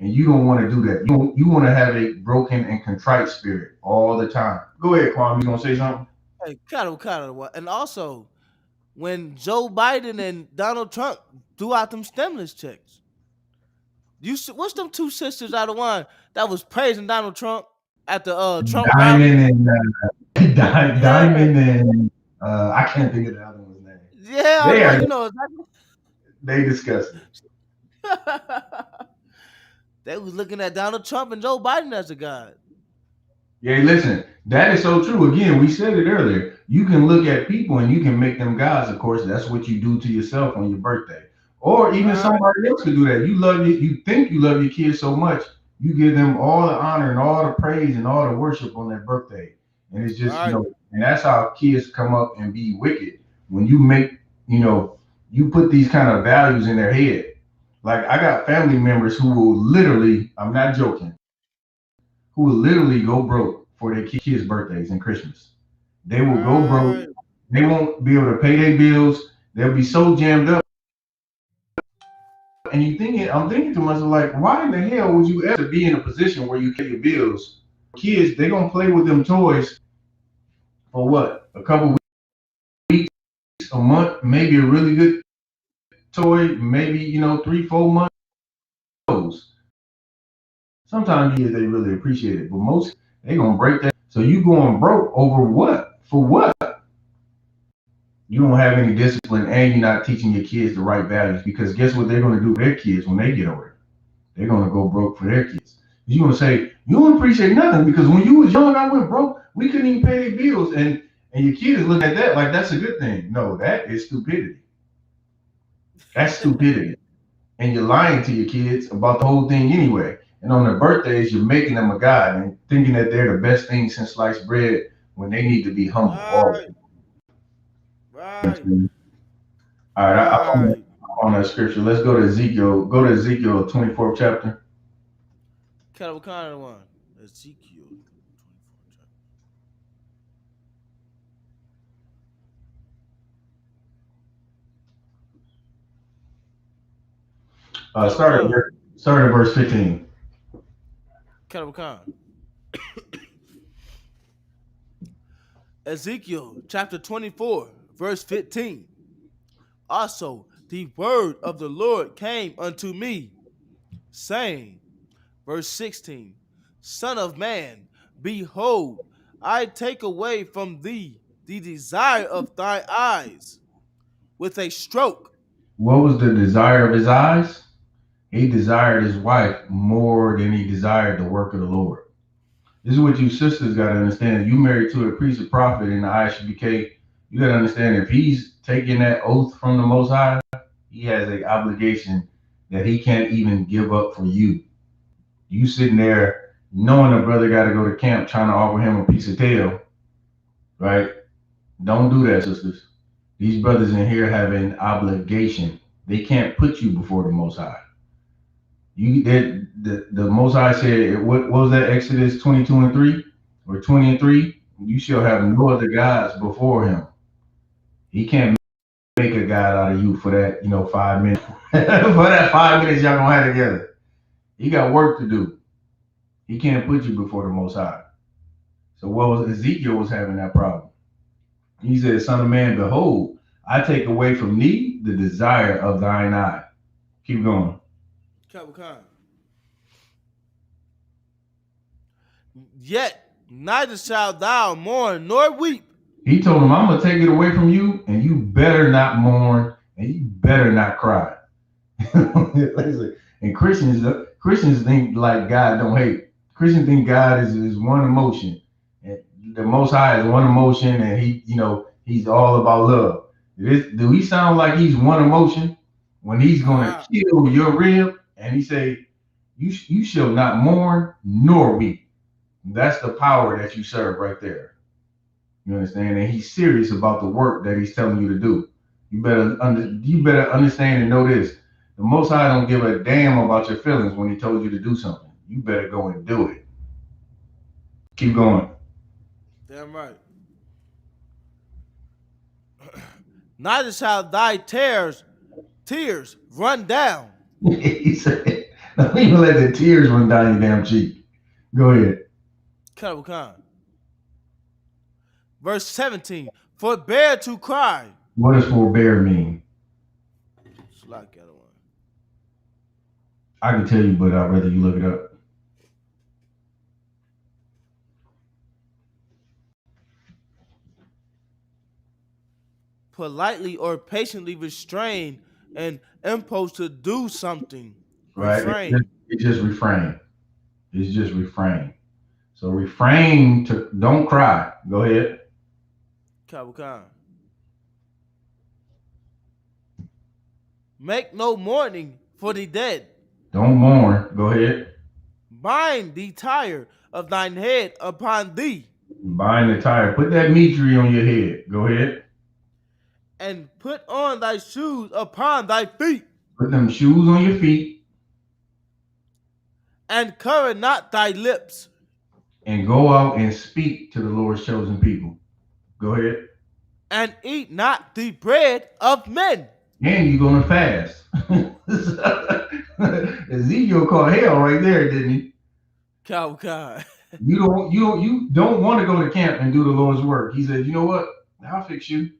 and you don't want to do that. You want to have a broken and contrite spirit all the time. Go ahead, Kwame. You gonna say something? Hey, kind of what? And also, when Joe Biden and Donald Trump threw out them stimulus checks, what's them two sisters out of one that was praising Donald Trump at the Trump rally? Diamond and Yeah, Diamond and I can't think of the other one's name. yeah, They well, are you know exactly. they disgusting. They was looking at Donald Trump and Joe Biden as a god. Yeah, listen, that is so true. Again, we said it earlier. You can look at people and you can make them gods. Of course, that's what you do to yourself on your birthday, or even Right, somebody else could do that. You think you love your kids so much, you give them all the honor and all the praise and all the worship on their birthday, and it's just right, and that's how kids come up and be wicked when you make you know, you put these kind of values in their head. Like I got family members who will literally, I'm not joking, who will literally go broke for their kids' birthdays and Christmas. They will go broke. right. They won't be able to pay their bills. They'll be so jammed up. And I'm thinking to myself, like, why in the hell would you ever be in a position where you pay your bills? Kids, they're gonna play with them toys for what? A couple weeks, a month, maybe a really good toy, maybe 3, 4 months. Sometimes yes, they really appreciate it, but most they gonna break that. So you going broke over what? For what? You don't have any discipline and you're not teaching your kids the right values because guess what they're going to do with their kids when they get older? They're going to go broke for their kids. You're going to say, you don't appreciate nothing because when you was young, I went broke. We couldn't even pay their bills. And your kids look at that like that's a good thing. No, that is stupidity. That's stupidity. And you're lying to your kids about the whole thing anyway. And on their birthdays, you're making them a god and thinking that they're the best thing since sliced bread when they need to be humble. Right, All right, right, right. on that scripture. Let's go to Ezekiel. Go to Ezekiel 24th chapter. What kind of one? Ezekiel 24. What kind? Start at verse 15. What kind? Ezekiel chapter 24, verse 15. Also, the word of the Lord came unto me, saying, verse 16, Son of man, behold, I take away from thee the desire of thy eyes with a stroke. What was the desire of his eyes? He desired his wife more than he desired the work of the Lord. This is what you sisters got to understand. You married to a priest or prophet in the ISUPK, you got to understand if he's taking that oath from the Most High, he has an obligation that he can't even give up for you. You sitting there knowing a brother got to go to camp trying to offer him a piece of tail, right? Don't do that, sisters. These brothers in here have an obligation. They can't put you before the Most High. The Most High said, what was that? Exodus 22:3 or 20:3? You shall have no other gods before him. He can't make a god out of you for that, 5 minutes. For that 5 minutes y'all gonna have together. He got work to do. He can't put you before the Most High. So what was Ezekiel was having that problem? He said, Son of man, behold, I take away from thee the desire of thine eye. Keep going. Yet neither shalt thou mourn nor weep. He told him, I'm going to take it away from you, and you better not mourn, and you better not cry. And Christians think like God don't hate. Christians think God is one emotion, and the Most High is one emotion, and he's all about love. Do he sound like he's one emotion when he's going to kill your rib and he say, "You shall not mourn nor weep"? That's the power that you serve right there. You understand? And he's serious about the work that he's telling you to do. You better understand and know this. The Most High don't give a damn about your feelings when he told you to do something. You better go and do it. Keep going. Damn right. Neither shall thy tears run down. He said, don't even let the tears run down your damn cheek. Go ahead. Verse 17. Forbear to cry. What does forbear mean? I can tell you, but I'd rather you look it up. Politely or patiently restrain an impulse to do something. Right? Refrain. It's just refrain. It's just refrain. So refrain to don't cry. Go ahead. Make no mourning for the dead. Don't mourn. Go ahead. Bind the tire of thine head upon thee. Bind the tire. Put that mitre on your head. Go ahead. And put on thy shoes upon thy feet. Put them shoes on your feet. And cover not thy lips. And go out and speak to the Lord's chosen people. Go ahead. And eat not the bread of men. And you're gonna fast. Ezekiel called hell right there, didn't he? God. You don't want to go to camp and do the Lord's work. He said, you know what? I'll fix you.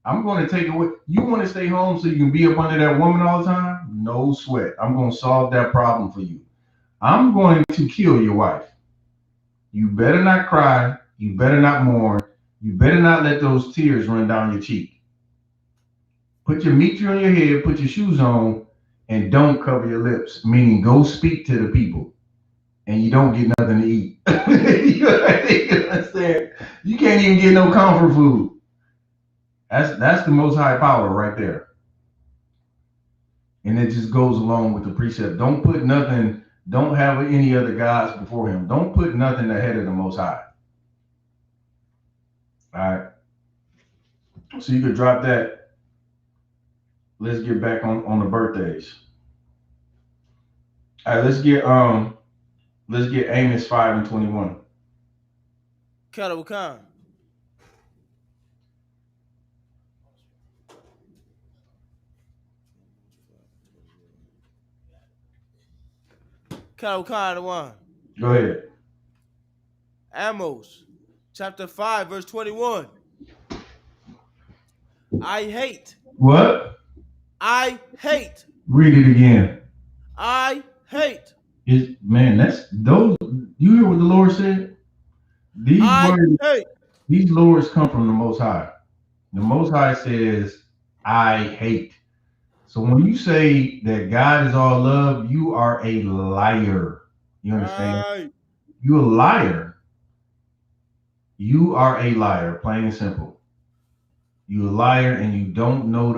I'm going to take away. You want to stay home so you can be up under that woman all the time? No sweat. I'm going to solve that problem for you. I'm going to kill your wife. You better not cry. You better not mourn. You better not let those tears run down your cheek. Put your mitre on your head, put your shoes on, and don't cover your lips, meaning go speak to the people. And you don't get nothing to eat. You understand? You can't even get no comfort food. That's the Most High power right there. And it just goes along with the precept. Don't put nothing, don't have any other gods before him. Don't put nothing ahead of the Most High. All right. So you could drop that. Let's get back on the birthdays. All right, let's get Amos 5:21. Khan. Khan one. Go ahead. Amos chapter 5 verse 21. I hate. What? I hate. Read it again. I hate. That's those. You hear what the Lord said? These words come from the Most High. The Most High says, I hate. So when you say that God is all love, you are a liar. You understand? You're a liar. You are a liar, plain and simple. You're a liar, and you don't know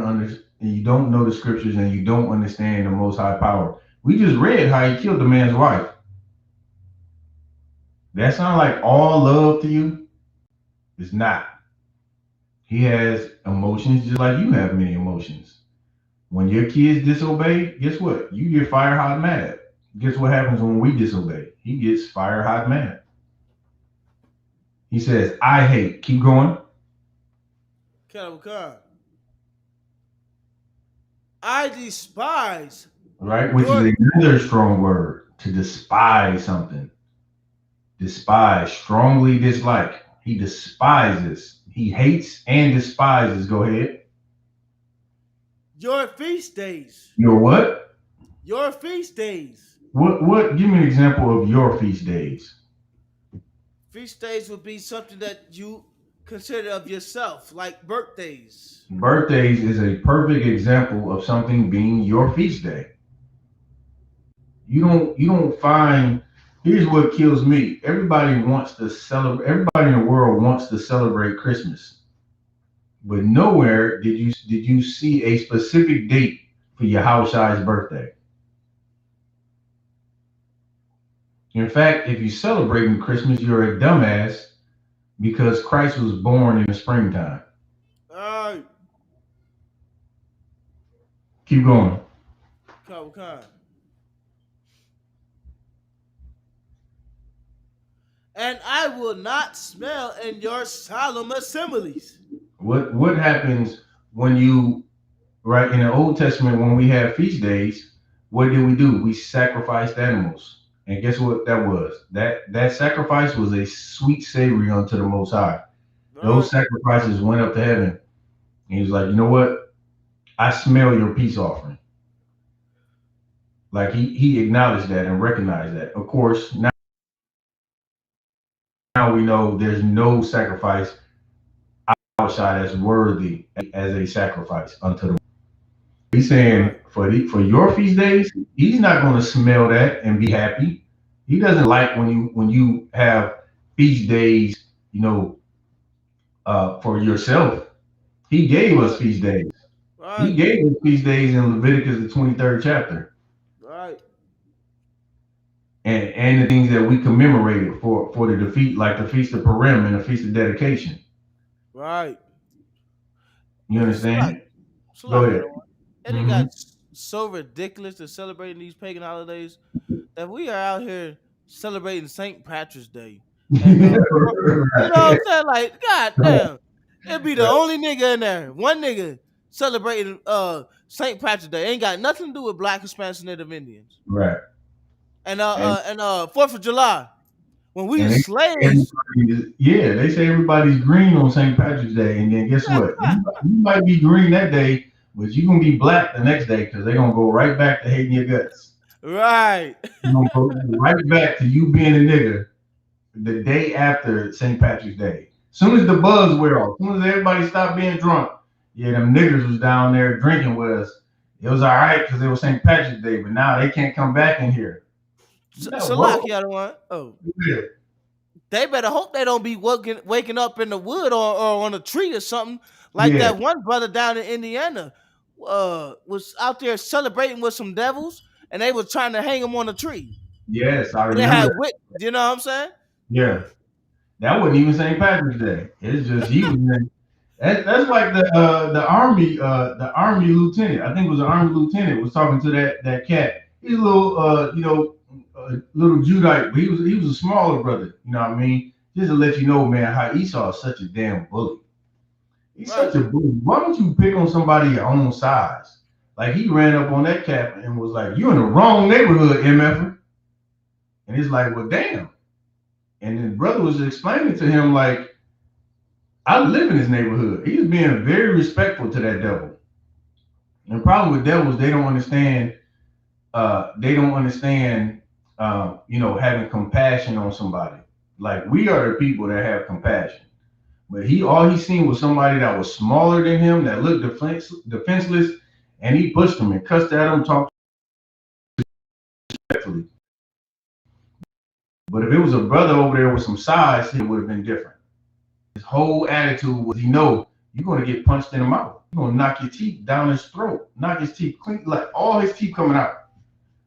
the scriptures, and you don't understand the Most High power. We just read how he killed the man's wife. That sound like all love to you? It's not. He has emotions just like you have many emotions. When your kids disobey, guess what? You get fire hot mad. Guess what happens when we disobey? He gets fire hot mad. He says, I hate. Keep going. I despise. Right? Which is another strong word. To despise something. Despise. Strongly dislike. He despises. He hates and despises. Go ahead. Your feast days. Your what? Your feast days. What? Give me an example of your feast days. Feast days would be something that you consider of yourself, like birthdays. Birthdays is a perfect example of something being your feast day. You don't find. Here's what kills me. Everybody wants to celebrate. Everybody in the world wants to celebrate Christmas, but nowhere did you see a specific date for your Shai's birthday. In fact, if you're celebrating Christmas, you're a dumbass because Christ was born in the springtime. Alright, Keep going. Khan. And I will not smell in your solemn assemblies. What happens when you right in the Old Testament when we have feast days? What did we do? We sacrificed animals, and guess what that was? That sacrifice was a sweet savory unto the Most High. Those sacrifices went up to heaven, and he was like, you know what? I smell your peace offering. Like he acknowledged that and recognized that. Of course, now we know there's no sacrifice outside that's worthy as a sacrifice unto the. He's saying for your feast days, he's not going to smell that and be happy. He doesn't like when you have feast days, for yourself. He gave us feast days. He gave us feast days in Leviticus the 23rd chapter. Right. And the things that we commemorated for the defeat, like the Feast of Purim and the Feast of Dedication. Right. You understand? Go ahead. And it got so ridiculous to celebrating these pagan holidays that we are out here celebrating St. Patrick's Day. And, you know what I'm saying? Like, god damn. It'd be the only nigga in there. One nigga celebrating St. Patrick's Day. Ain't got nothing to do with Black, Hispanics, and Native Indians. Right. And 4th of July. When we were slaves. Yeah, they say everybody's green on St. Patrick's Day, and then guess what? You might be green that day, but you're gonna be black the next day because they're gonna go right back to hating your guts. Right. You're gonna go right back to you being a nigga the day after St. Patrick's Day. As soon as the buzz wear off, as soon as everybody stopped being drunk, yeah, them niggers was down there drinking with us. It was all right because it was St. Patrick's Day, but now they can't come back in here. Salakia, the one. Oh. Yeah. They better hope they don't be waking up in the wood or on a tree or something like that. One brother down in Indiana was out there celebrating with some devils, and they was trying to hang him on a tree. Yes, I remember. They had wit. You know what I'm saying? Yeah, that wasn't even St. Patrick's Day. It's just he was. That's like the army lieutenant. I think it was an army lieutenant was talking to that cat. He's a little little Judite, but he was a smaller brother. You know what I mean? Just to let you know, man, how Esau is such a damn bully. He's such a bully. Why don't you pick on somebody your own size? Like he ran up on that cat and was like, "You in the wrong neighborhood, MF." And he's like, "Well, damn." And the brother was explaining to him like, "I live in this neighborhood." He was being very respectful to that devil. And the problem with devils, they don't understand. Having compassion on somebody. Like we are the people that have compassion. But all he seen was somebody that was smaller than him, that looked defenseless, and he pushed him and cussed at him, talked respectfully. But if it was a brother over there with some size, it would have been different. His whole attitude was, you're going to get punched in the mouth. You're going to knock your teeth down his throat, knock his teeth clean, like all his teeth coming out.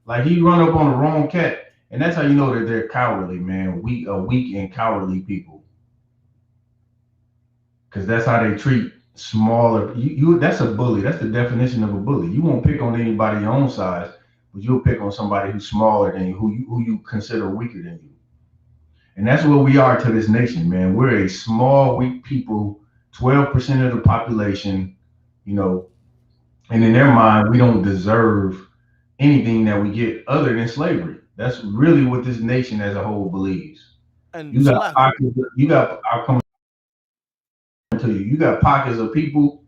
Like he run up on the wrong cat. And that's how you know that they're cowardly, man. Weak and cowardly people. Because that's how they treat smaller. That's a bully. That's the definition of a bully. You won't pick on anybody your own size, but you'll pick on somebody who's smaller than you, who you consider weaker than you. And that's what we are to this nation, man. We're a small, weak people, 12% of the population, and in their mind, we don't deserve anything that we get other than slavery. That's really what this nation as a whole believes. And you got pockets of people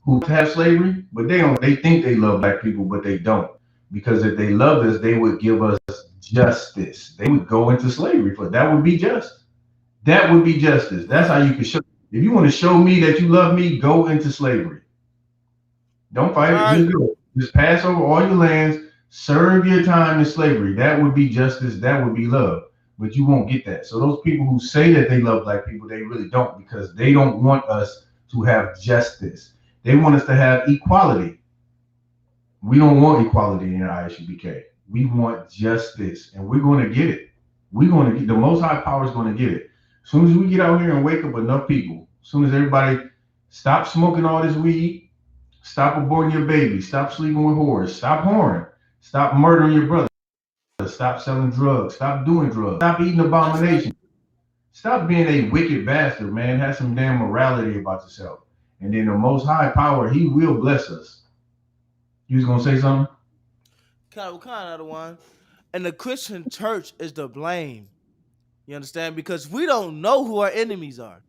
who have slavery, but they think they love black people, but they don't. Because if they loved us, they would give us justice. They would go into slavery for that would be just. That would be justice. That's how you can show. If you want to show me that you love me, go into slavery. Don't fight it. Just go. Just pass over all your lands. Serve your time in slavery. That would be justice. That would be love. But you won't get that. So those people who say that they love black people, they really don't, because they don't want us to have justice. They want us to have equality. We don't want equality in ISUPK. We want justice, and we're going to get it. We're going to get, the Most High Power is going to get it. As soon as we get out here and wake up enough people, as soon as everybody stop smoking all this weed, stop aborting your baby, stop sleeping with whores, stop whoring, stop murdering your brother, stop selling drugs, stop doing drugs, stop eating abominations, stop being a wicked bastard, man. Have some damn morality about yourself. And then the Most High Power, He will bless us. You was gonna say something? Kind of the one. And the Christian church is to blame. You understand? Because we don't know who our enemies are.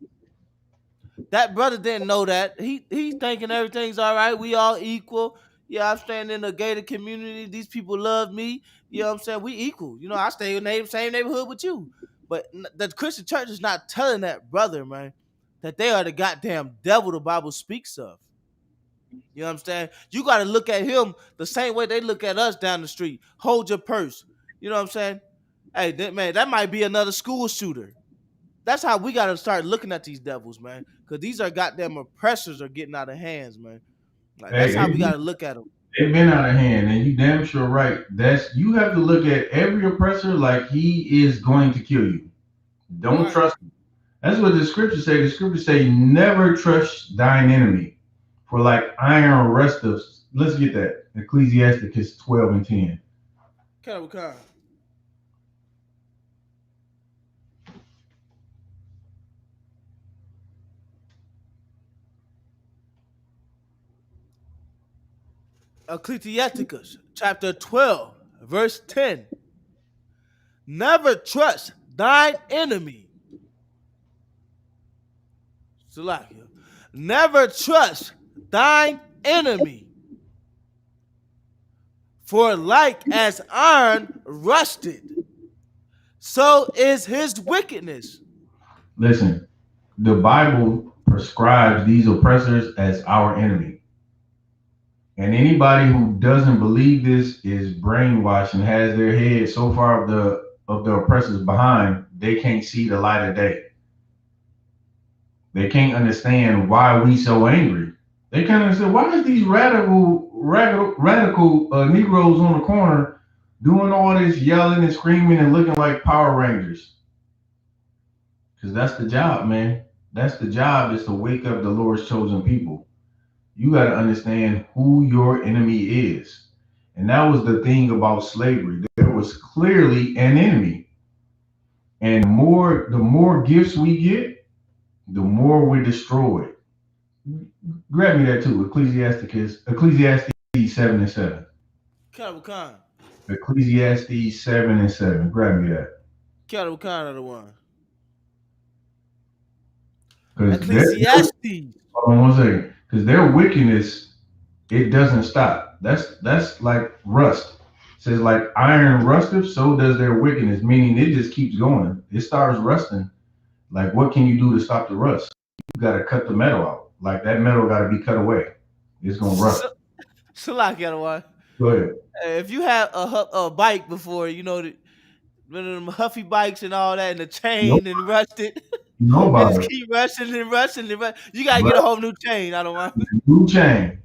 That brother didn't know that. He's thinking everything's all right. We all equal. Yeah, I'm staying in the gated community. These people love me. You know what I'm saying? We equal. You know, I stay in the same neighborhood with you. But the Christian church is not telling that brother, man, that they are the goddamn devil the Bible speaks of. You know what I'm saying? You got to look at him the same way they look at us down the street. Hold your purse. You know what I'm saying? Hey, man, that might be another school shooter. That's how we got to start looking at these devils, man. Because these are goddamn oppressors are getting out of hands, man. Like, that's how we got to look at them. They've been out of hand, and you damn sure right. You have to look at every oppressor like he is going to kill you. Don't trust him. That's what the scriptures say. The scriptures say, never trust thine enemy. For like iron rusteth. Let's get that. Ecclesiasticus 12 and 10. Okay. Ecclesiasticus chapter 12, verse 10. Never trust thine enemy. Salakia. Never trust thine enemy. For like as iron rusted, so is his wickedness. Listen, the Bible prescribes these oppressors as our enemy. And anybody who doesn't believe this is brainwashed and has their head so far of the oppressors behind, they can't see the light of day. They can't understand why we so angry. They can't understand why is these radical Negroes on the corner doing all this yelling and screaming and looking like Power Rangers. Because that's the job, man. That's the job, is to wake up the Lord's chosen people. You got to understand who your enemy is. And that was the thing about slavery. There was clearly an enemy. And the more gifts we get, the more we're destroyed. Grab me that too. Ecclesiastes 7 and 7. Khan. Ecclesiastes 7 and 7. Grab me that. Khan are the one. Ecclesiastes. Hold on one second. Because their wickedness, it doesn't stop. That's like rust. It says like iron rusteth, so does their wickedness, meaning it just keeps going. It starts rusting. Like, what can you do to stop the rust? You got to cut the metal out. Like, that metal got to be cut away. It's going to rust. Salakia, go ahead. If you have a bike before, you know, one of them huffy bikes and all that, and the chain and rusted. Nobody. Just keep rushing and rushing and rushing. You gotta get a whole new chain. I don't want new chain.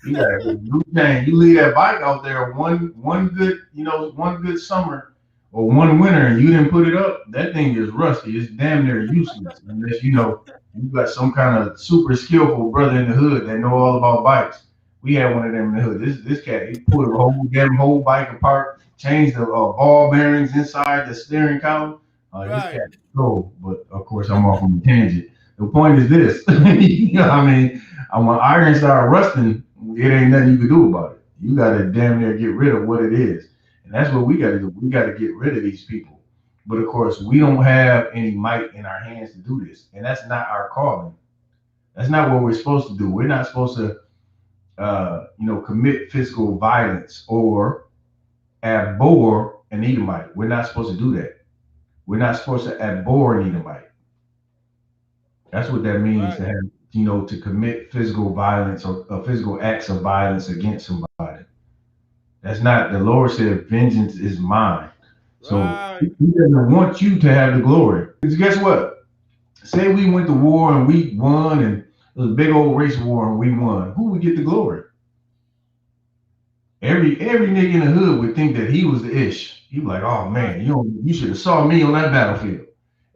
You gotta get a new chain. You leave that bike out there one good summer or one winter, and you didn't put it up. That thing is rusty. It's damn near useless unless you got some kind of super skillful brother in the hood that know all about bikes. We had one of them in the hood. This cat, he pulled a whole bike apart, changed the ball bearings inside the steering column. This cat is cool, but of course I'm off on a tangent. The point is this: you know what I mean, when iron start rusting, it ain't nothing you can do about it. You gotta damn near get rid of what it is, and that's what we gotta do. We gotta get rid of these people. But of course, we don't have any might in our hands to do this, and that's not our calling. That's not what we're supposed to do. We're not supposed to, commit physical violence or abhor an Edomite. We're not supposed to do that. We're not supposed to abhor an Edomite. That's what that means to have, to commit physical violence or physical acts of violence against somebody. That's not, the Lord said, vengeance is mine. So Right. he doesn't want you to have the glory. Because guess what? Say we went to war and we won, and it was a big old race war and we won. Who would get the glory? Every nigga in the hood would think that he was the ish. He was like, oh Right. man, you should have saw me on that battlefield.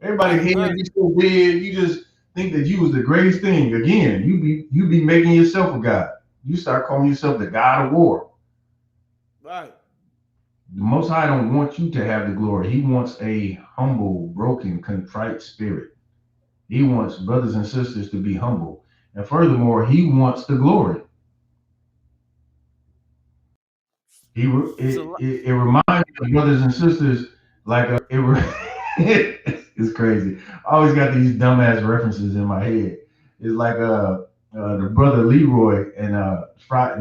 Everybody Right. head Right. be so big, you just think that you was the greatest thing. Again, you be making yourself a god. You start calling yourself the god of war. Right. The Most High don't want you to have the glory. He wants a humble, broken, contrite spirit. He wants brothers and sisters to be humble. And furthermore, he wants the glory. It's a lot. It reminds me of brothers and sisters, like it's crazy. I always got these dumbass references in my head. It's like the brother Leroy and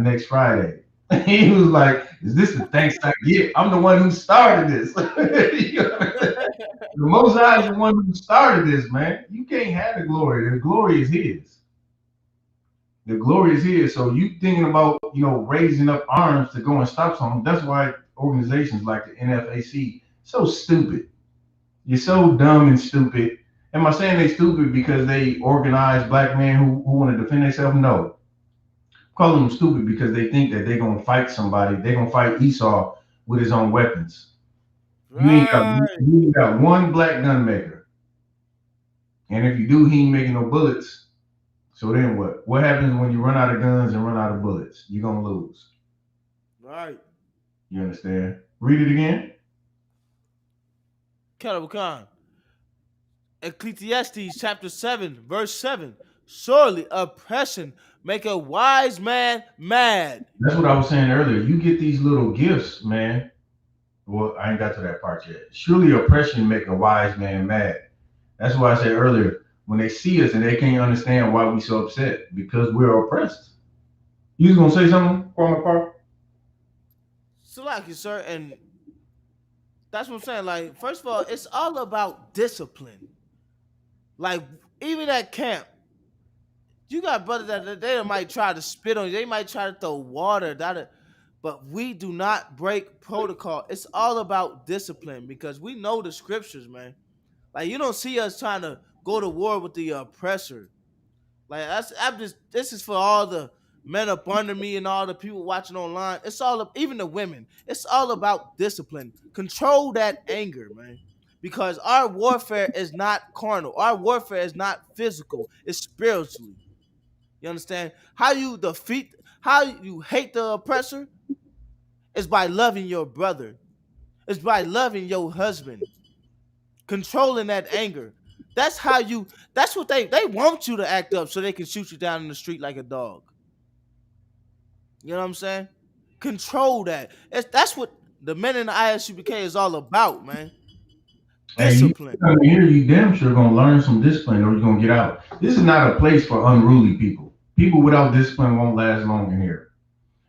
next Friday. He was like, "Is this the thanks I get? I'm the one who started this." You know what I'm saying? The Most High is the one who started this, man. You can't have the glory. The glory is His. The glory is His. So you thinking about, raising up arms to go and stop something? That's why organizations like the NFAC so stupid. You're so dumb and stupid. Am I saying they stupid because they organize black men who want to defend themselves? No. I'm calling them stupid because they think that they're gonna fight somebody. They're gonna fight Esau with his own weapons. Right. You ain't got one black gun maker. And if you do, he ain't making no bullets. So then what? What happens when you run out of guns and run out of bullets? You're gonna lose. Right. You understand? Read it again. Caleb Khan. Ecclesiastes chapter 7, verse 7. Surely oppression make a wise man mad. That's what I was saying earlier. You get these little gifts, man. Well, I ain't got to that part yet. Surely oppression make a wise man mad. That's why I said earlier, when they see us and they can't understand why we so upset, because we're oppressed. You was gonna say something, Kwame Park? Salaki, sir, and that's what I'm saying. Like, first of all, it's all about discipline. Like, even at camp, you got brothers that they might try to spit on you. They might try to throw water down it, but we do not break protocol. It's all about discipline because we know the scriptures, man. Like, you don't see us trying to go to war with the oppressor. Like, this is for all the men up under me and all the people watching online. It's all even the women. It's all about discipline. Control that anger, man. Because our warfare is not carnal. Our warfare is not physical. It's spiritually. You understand? How you hate the oppressor is by loving your brother. It's by loving your husband. Controlling that anger. That's what they want you to act up so they can shoot you down in the street like a dog. You know what I'm saying? Control that. That's what the men in the ISUPK is all about, man. Hey, you Discipline. come here, you damn sure gonna learn some discipline or you're gonna get out. This is not a place for unruly people. People without discipline won't last long in here.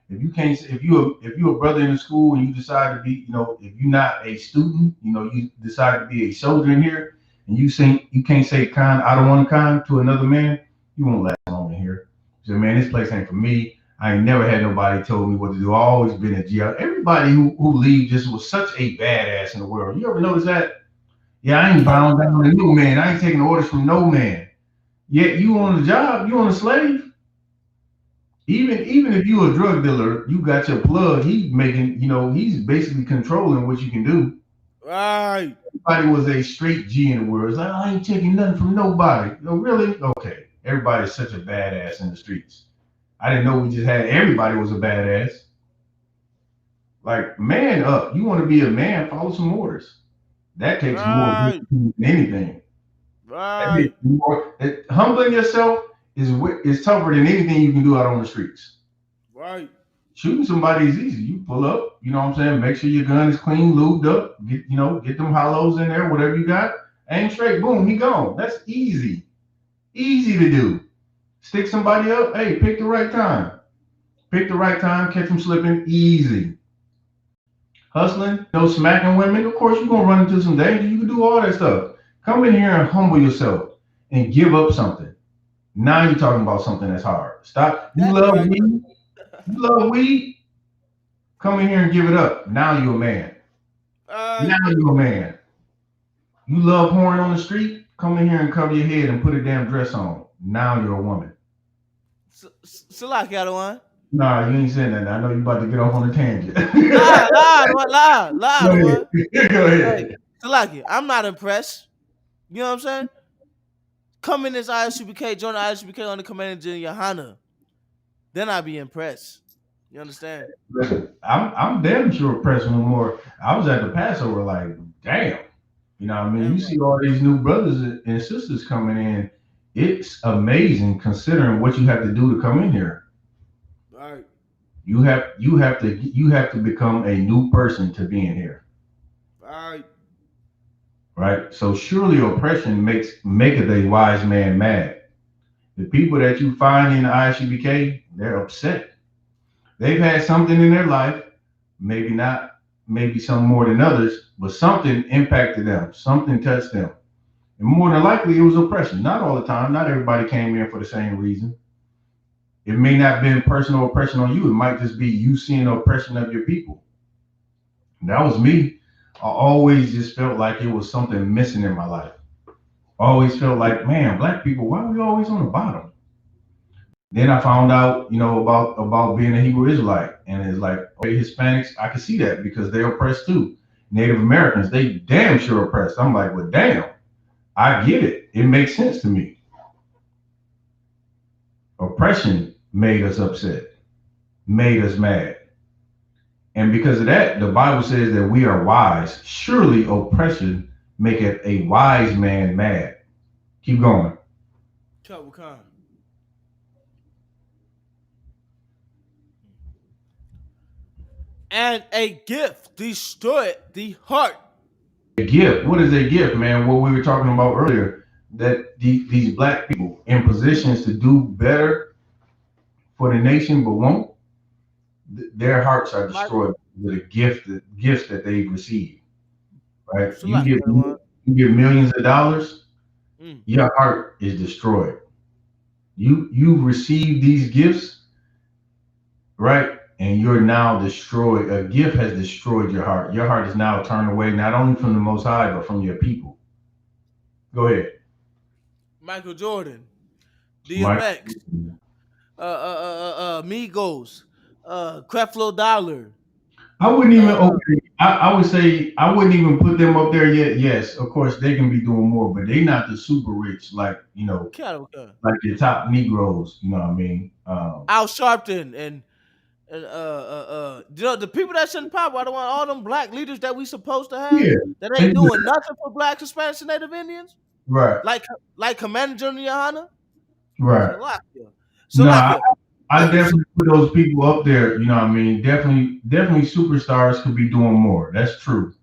If you can't, if you a brother in the school and you decide to be, if you're not a student, you decide to be a soldier in here, and you can't say kind out of one kind to another man, you won't last long in here. So man, this place ain't for me. I ain't never had nobody told me what to do. I always been a jail. Everybody who leaves just was such a badass in the world. You ever notice that? Yeah, I ain't bound down to no man. I ain't taking orders from no man. Yet you on the job, you on a slave. Even if you a drug dealer, you got your plug. He's making, he's basically controlling what you can do. Right. Everybody was a straight G in the world. It's like, I ain't taking nothing from nobody. Really? Okay. Everybody's such a badass in the streets. I didn't know we just had everybody was a badass. Like, man up. You want to be a man, follow some orders. That takes more than anything. Right. Humbling yourself is tougher than anything you can do out on the streets. Right. Shooting somebody is easy. You pull up, you know what I'm saying? Make sure your gun is clean, lubed up, get them hollows in there, whatever you got. Aim straight, boom, he gone. That's easy. Easy to do. Stick somebody up, hey, pick the right time. Pick the right time, catch them slipping, easy. Hustling, no smacking women, of course you're gonna run into some danger. You can do all that stuff. Come in here and humble yourself and give up something. Now you're talking about something that's hard. Stop. You love weed? You love weed? Come in here and give it up. Now you're a man. All Now you're a man. You love porn on the street? Come in here and cover your head and put a damn dress on. Now you're a woman. Salaki, Adawan. Nah, you ain't saying that. I know you about to get off on a tangent. Lie, Go ahead. Adawan. Go Hey, ahead. Salaki, I'm not impressed. You know what I'm saying? Come in this ISUPK, join the ISUPK on the commanding General Yohana. Then I'd be impressed. You understand? Listen, I'm damn sure pressing no more. I was at the Passover, like, damn. You know what I mean? Damn You see all these new brothers and sisters coming in. It's amazing considering what you have to do to come in here. right. You have to become a new person to be in here. All right. Right? So surely oppression maketh a wise man mad. The people that you find in the ISUPK, they're upset. They've had something in their life, maybe not, maybe some more than others, but something impacted them, something touched them. And more than likely, it was oppression. Not all the time. Not everybody came in for the same reason. It may not have been personal oppression on you. It might just be you seeing oppression of your people. That was me. I always just felt like it was something missing in my life. I always felt like, man, black people, why are we always on the bottom? Then I found out, about being a Hebrew Israelite, and it's like, okay, Hispanics, I can see that because they're oppressed too. Native Americans, they damn sure oppressed. I'm like, well, damn, I get it. It makes sense to me. Oppression made us upset, made us mad. And because of that, the Bible says that we are wise. Surely oppression maketh a wise man mad. Keep going. Khan. And a gift destroyed the heart. A gift. What is a gift, man? What we were talking about earlier, that these black people in positions to do better for the nation but won't, their hearts are destroyed with a gifts that they've received. Right? You get millions of dollars, your heart is destroyed. You've received these gifts, right? And you're now destroyed. A gift has destroyed your heart. Your heart is now turned away not only from the Most High but from your people. Go ahead. Michael Jordan, DMX, Migos, Creflo Dollar. I wouldn't even I would say I wouldn't even put them up there yet. Yes, of course they can be doing more, but they not the super rich like like the top Negroes. You know what I mean? Al Sharpton and the people that's in power. I don't want all them black leaders that we supposed to have that ain't doing nothing for blacks, Hispanics, and Native Indians. Right. Like Commander General Yohana. Right. I definitely put those people up there. You know what I mean? Definitely superstars could be doing more. That's true.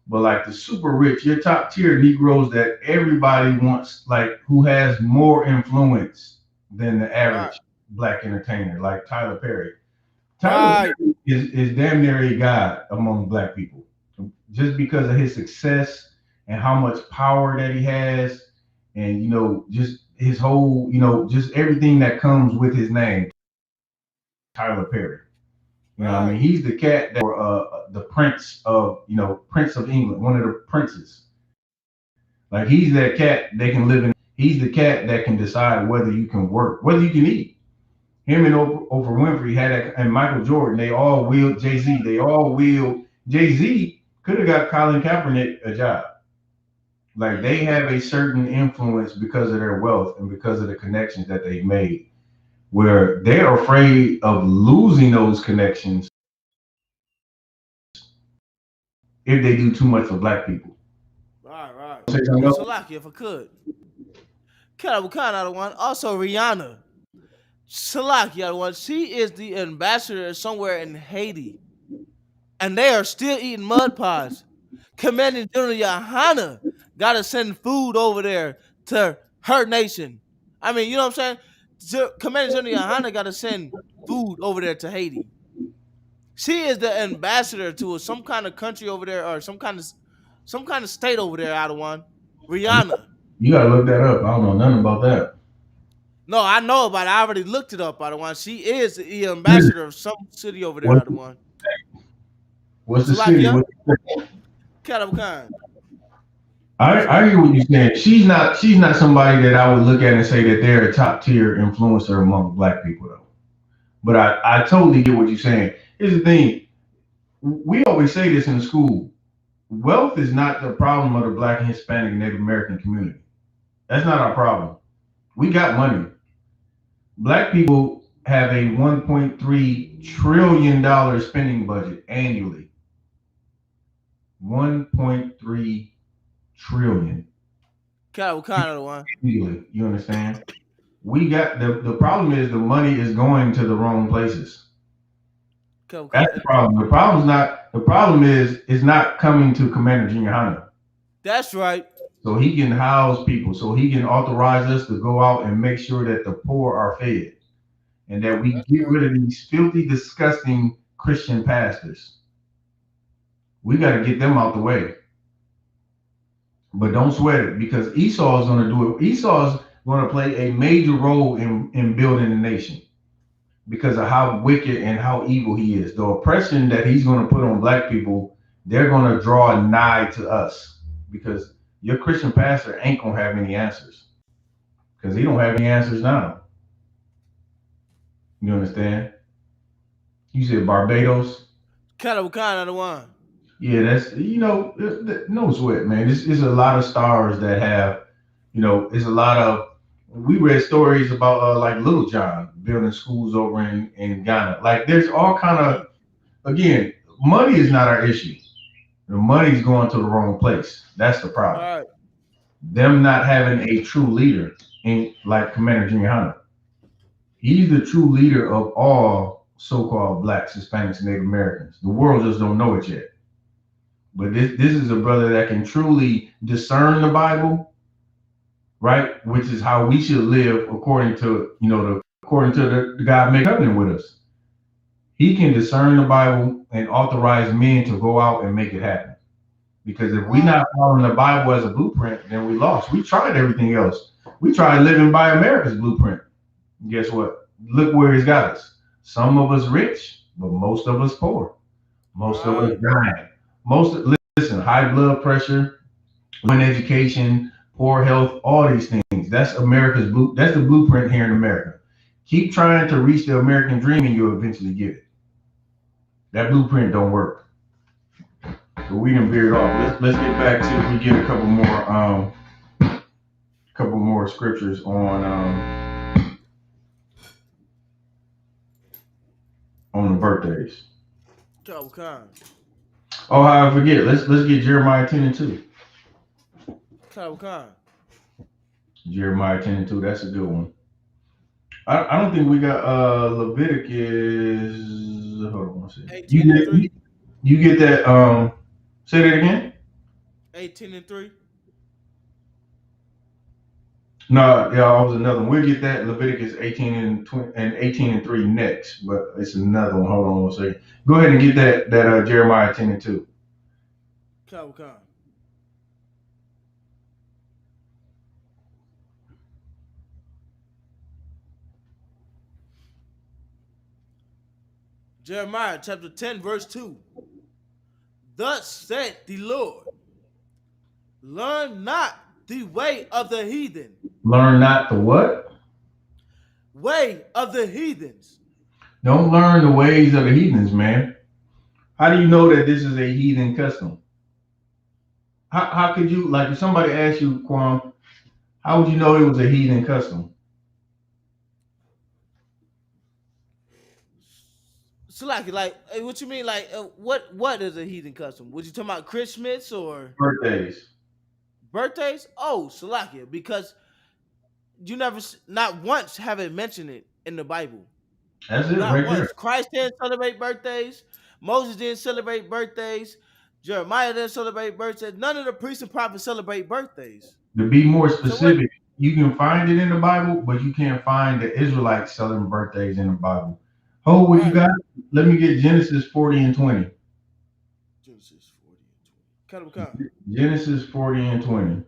But like the super rich, your top tier Negroes that everybody wants, like who has more influence than the average black entertainer, like Tyler Perry. Tyler Perry is damn near a god among black people, just because of his success and how much power that he has, and just his whole, just everything that comes with his name. Tyler Perry. You know what I mean? He's the cat that the Prince of England, one of the princes. Like he's that cat that can live in. He's the cat that can decide whether you can work, whether you can eat. Him and Oprah Winfrey had that, and Michael Jordan. They all wheeled Jay-Z. Jay-Z could have got Colin Kaepernick a job. Like they have a certain influence because of their wealth and because of the connections that they've made, where they're afraid of losing those connections if they do too much for black people. Right. So lucky if I could. Also Rihanna. Salaki, she is the ambassador somewhere in Haiti. And they are still eating mud pies. Commanding General Yohana gotta send food over there to her nation. I mean, you know what I'm saying? Commanding General Yohana gotta send food over there to Haiti. She is the ambassador to some kind of country over there, or some kind of state over there, Adawan. Rihanna. You gotta look that up. I don't know nothing about that. No, I know about it. I already looked it up, Adawan. She is the ambassador of some city over there, Adawan. What's the city? Salakia, What? Catawakan. I Salakia. hear what you're saying. She's not somebody that I would look at and say that they're a top tier influencer among black people though. But I totally get what you're saying. Here's the thing. We always say this in school. Wealth is not the problem of the black and Hispanic and Native American community. That's not our problem. We got money. Black people have a $1.3 trillion spending budget annually. 1.3 trillion Catawakan, the one. annually. You understand? We got the problem is the money is going to the wrong places. That's the Catawakan. problem. The problem is it's not coming to Commander Junior Hunter. That's right. So he can house people, so he can authorize us to go out and make sure that the poor are fed and that we That's get right. rid of these filthy, disgusting Christian pastors. We got to get them out the way. But don't sweat it because Esau is going to do it. Esau is going to play a major role in building the nation because of how wicked and how evil he is. The oppression that he's going to put on black people, they're going to draw nigh to us because your Christian pastor ain't going to have any answers because he don't have any answers now. You understand? You said Barbados. Catawakan, the one. Yeah, that's no sweat, man. It's a lot of stars that have, it's a lot of. We read stories about like Little John building schools over in Ghana. Like there's all kind of again, money is not our issue. The money's going to the wrong place. That's the All problem. right. Them not having a true leader in like Commander Junior Hunter. He's the true leader of all so-called blacks, Hispanics, and Native Americans. The world just don't know it yet. But this is a brother that can truly discern the Bible, right? Which is how we should live according to the God made covenant with us. He can discern the Bible and authorize men to go out and make it happen. Because if we're Right. not following the Bible as a blueprint, then we lost. We tried everything else. We tried living by America's blueprint. Guess what? Look where he's got us. Some of us rich, but most of us poor. Most of us Right. dying. Listen, high blood pressure, low education, poor health, all these things. That's that's the blueprint here in America. Keep trying to reach the American dream and you'll eventually get it. That blueprint don't work. But we done veered off. Let's get back to if we get a couple more scriptures on the birthdays. Catawakan. Oh, how I forget. Let's get Jeremiah 10:2. Catawakan. Jeremiah 10:2. That's a good one. I don't think we got Leviticus. Hold on one second. 18 and 3. You get that say that again? 18 and 3. No, yeah, I was another one. We'll get that Leviticus 18 and 18 and 3 next, but it's another one. Hold on one second. Go ahead and get that Jeremiah 10:2. Catawakan. Jeremiah chapter 10, verse 2. Thus said the Lord, learn not the way of the heathen. Learn not the what? Way of the heathens. Don't learn the ways of the heathens, man. How do you know that this is a heathen custom? How could you, like, if somebody asked you, Kwam, how would you know it was a heathen custom? So like, what you mean? Like, what is a heathen custom? Was you talking about Christmas or Birthdays. birthdays? Oh, Salakia, because you never, not once have it mentioned it in the Bible. That's it Not right once. there. Christ didn't celebrate birthdays. Moses didn't celebrate birthdays. Jeremiah didn't celebrate birthdays. None of the priests and prophets celebrate birthdays. To be more So what? specific, you can find it in the Bible, but you can't find the Israelites celebrating birthdays in the Bible. Oh, what you Right. got? Let me get Genesis 40 and 20. Genesis 40 and 20. Come. Genesis 40 and 20.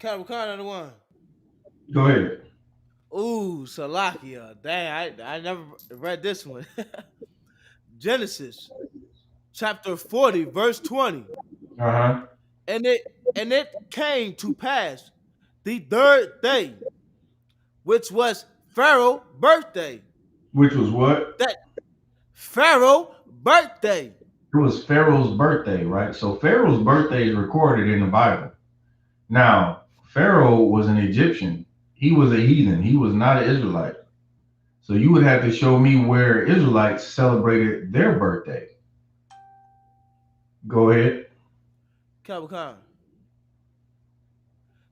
Wakanda the one. Go ahead. Ooh, Salakia. Dang, I never read this one. Genesis chapter 40, verse 20. Uh-huh. And it came to pass the third day, which was Pharaoh's birthday. Which was what? That Pharaoh birthday. It was Pharaoh's birthday, right? So Pharaoh's birthday is recorded in the Bible. Now, Pharaoh was an Egyptian. He was a heathen. He was not an Israelite. So you would have to show me where Israelites celebrated their birthday. Go ahead. Capricorn.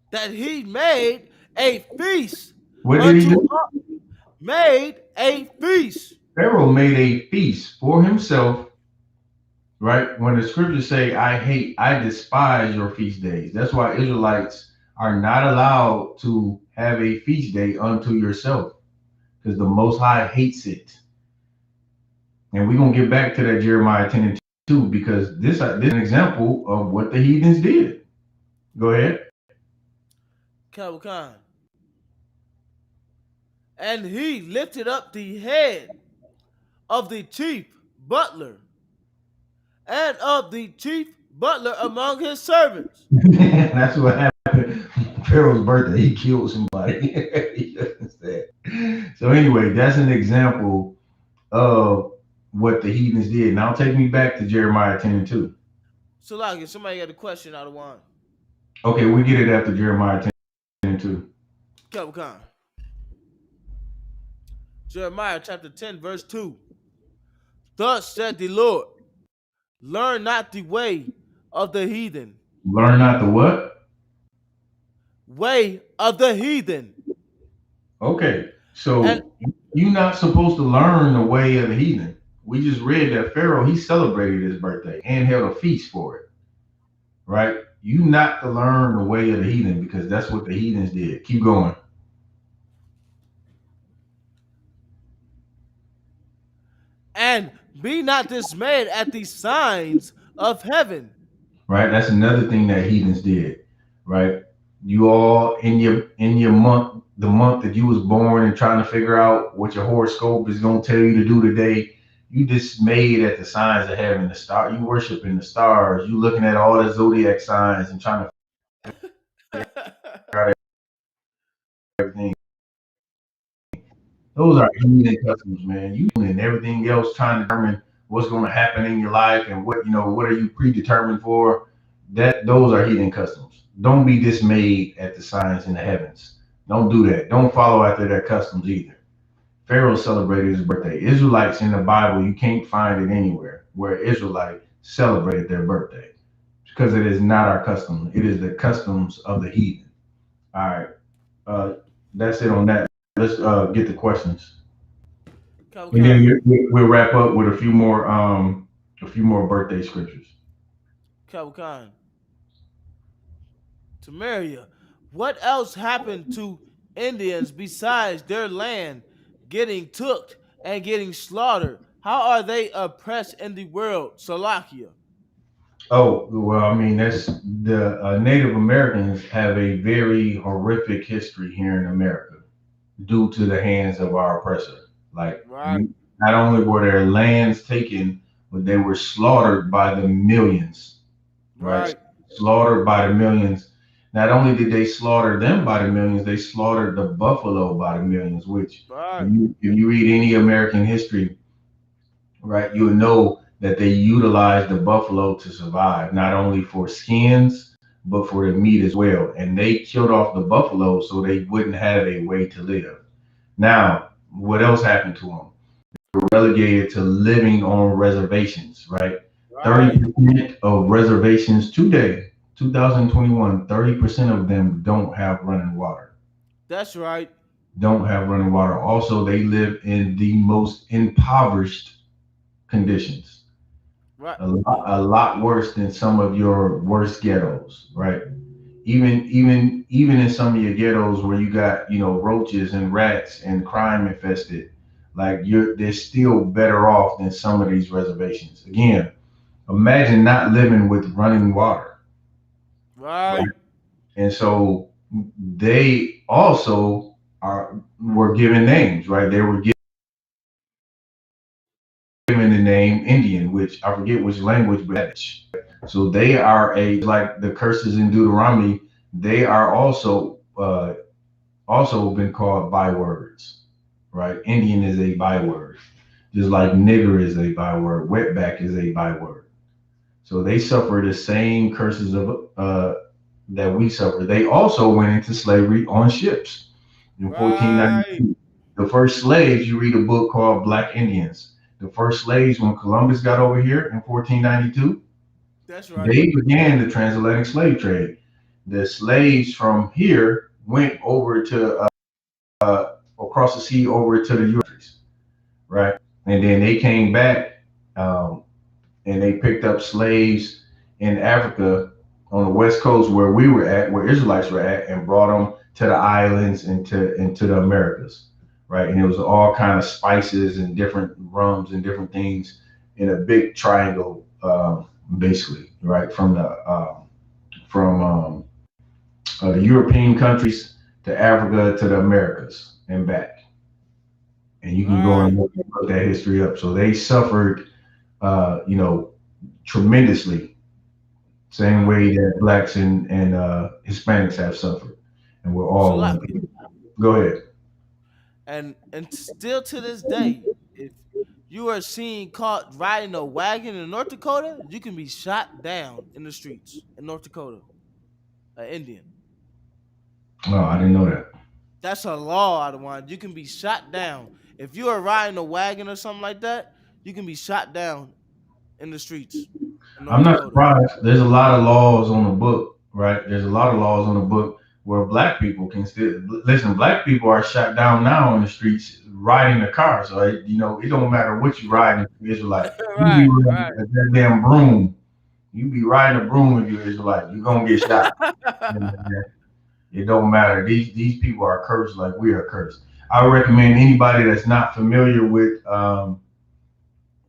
That he made a feast. What did he do? Made a feast. Pharaoh made a feast for himself, right? When the scriptures say, I despise your feast days. That's why Israelites are not allowed to have a feast day unto yourself, because the Most High hates it. And we're going to get back to that Jeremiah 10 and 2, because this is an example of what the heathens did. Go ahead. Capricorn. And he lifted up the head of the chief butler and of the chief butler among his servants. That's what happened. Pharaoh's birthday, he killed somebody. So anyway, that's an example of what the heathens did. Now take me back to Jeremiah 10 and 2. So like, somebody got a question out of one. Okay, we get it after Jeremiah 10 and 2. Capricorn. Jeremiah chapter 10, verse 2. Thus said the Lord, learn not the way of the heathen. Learn not the what? Way of the heathen. Okay, so you're not supposed to learn the way of the heathen. We just read that Pharaoh, he celebrated his birthday and held a feast for it, right? You not to learn the way of the heathen, because that's what the heathens did. Keep going. And be not dismayed at the signs of heaven. Right, that's another thing that heathens did, right? You all in your month, the month that you was born, and trying to figure out what your horoscope is going to tell you to do today. You dismayed at the signs of heaven, the star. You worshiping the stars. You looking at all the zodiac signs and trying to figure out everything. Those are heathen customs, man. You and everything else trying to determine what's going to happen in your life and what are you predetermined for. Those are heathen customs. Don't be dismayed at the signs in the heavens. Don't do that. Don't follow after their customs either. Pharaoh celebrated his birthday. Israelites in the Bible, you can't find it anywhere where Israelite celebrated their birthday, because it is not our custom. It is the customs of the heathen. All right. That's it on that. Let's get the questions. And then we'll wrap up with a few more birthday scriptures. Capricorn. Tamaria, what else happened to Indians besides their land getting took and getting slaughtered? How are they oppressed in the world, Salakia? Oh, well, I mean, that's the Native Americans have a very horrific history here in America due to the hands of our oppressor. Like, right. Not only were their lands taken, but they were slaughtered by the millions. Right? Slaughtered by the millions. Not only did they slaughter them by the millions, they slaughtered the buffalo by the millions, which if you read any American history, right, you would know that they utilized the buffalo to survive, not only for skins, but for the meat as well. And they killed off the buffalo so they wouldn't have a way to live. Now, what else happened to them? They were relegated to living on reservations, right? 30% of reservations today, 2021, 30% of them don't have running water. That's right. Don't have running water. Also, they live in the most impoverished conditions. Right. A lot worse than some of your worst ghettos, right? Even in some of your ghettos where you got, roaches and rats and crime infested, like they're still better off than some of these reservations. Again, imagine not living with running water. Right. And so they also were given names, right? They were given the name Indian, which I forget which language, but so they are like the curses in Deuteronomy. They are also been called bywords, right? Indian is a byword, just like nigger is a byword, wetback is a byword. So they suffer the same curses of that we suffer. They also went into slavery on ships in Right. 1492. The first slaves, you read a book called Black Indians. The first slaves, when Columbus got over here in 1492, That's right. they began the transatlantic slave trade. The slaves from here went over to across the sea over to the U.S., right? And then they came back um, and they picked up slaves in Africa on the west coast where we were at, where Israelites were at, and brought them to the islands and to into the Americas, right? And it was all kind of spices and different rums and different things in a big triangle, basically, right? From the European countries to Africa to the Americas and back. And you can go Right. and look that history up. So they suffered, you know, tremendously, same Right. way that blacks and Hispanics have suffered, and we're all one Salaki. people. Go ahead. And still to this day, if you are seen caught riding a wagon in North Dakota, you can be shot down in the streets in North Dakota. An Indian. Oh, I didn't know that. That's a law out of one. You can be shot down. If you are riding a wagon or something like that, you can be shot down in the streets in North I'm not Dakota. surprised. There's a lot of laws on the book, right? There's a lot of laws on the book where black people can still listen. Black people are shot down now on the streets riding the car. So it don't matter what you ride if you're Israelite. You be Right, riding right. that damn broom. You be riding a broom if you're Israelite. You're gonna get shot. It don't matter. These people are cursed like we are cursed. I would recommend anybody that's not familiar with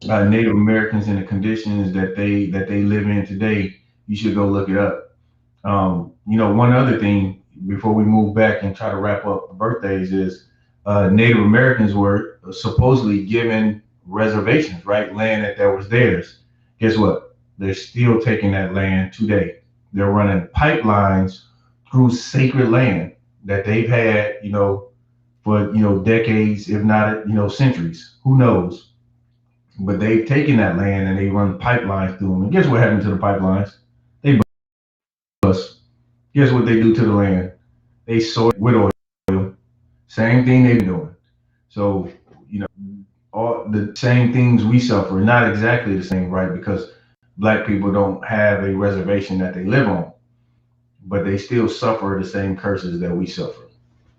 Native Americans and the conditions that they live in today. You should go look it up. One other thing before we move back and try to wrap up the birthdays is Native Americans were supposedly given reservations, right? Land that was theirs. Guess what? They're still taking that land today. They're running pipelines through sacred land that they've had, for decades, if not centuries. Who knows? But they've taken that land and they run pipelines through them. And guess what happened to the pipelines? They bust. Guess what they do to the land? They soil it with oil. Same thing they've been doing. So, you know, all the same things we suffer, not exactly the same, right? Because black people don't have a reservation that they live on, but they still suffer the same curses that we suffer.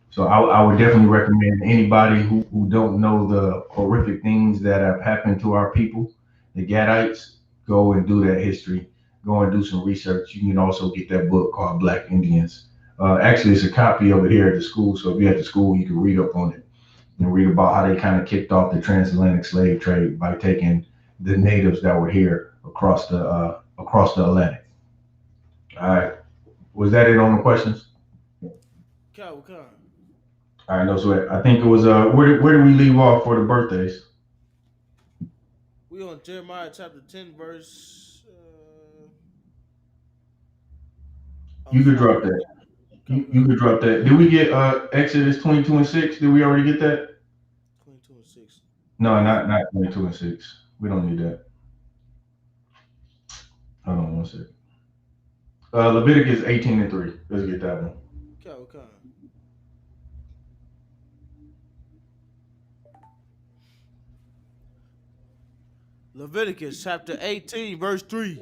So I would definitely Right. recommend anybody who don't know the horrific things that have happened to our people, the Gadites, go and do that history. Go and do some research. You can also get that book called Black Indians. Actually, it's a copy of it here at the school. So if you're at the school, you can read up on it and read about how they kind of kicked off the transatlantic slave trade by taking the natives that were here across the Atlantic. All right, was that it on the questions? Coward. All right, no sweat. I think it was where did we leave off for the birthdays? We on Jeremiah chapter 10, verse You could 5. drop that. You Coward. could drop that. Did we get Exodus 22 and 6? Did we already get that? 22 and 6. No, Uh, not 22 and 6. We don't need that. Hold on one second. Leviticus 18 and 3. Let's get that one. Coward. Leviticus chapter 18, verse 3.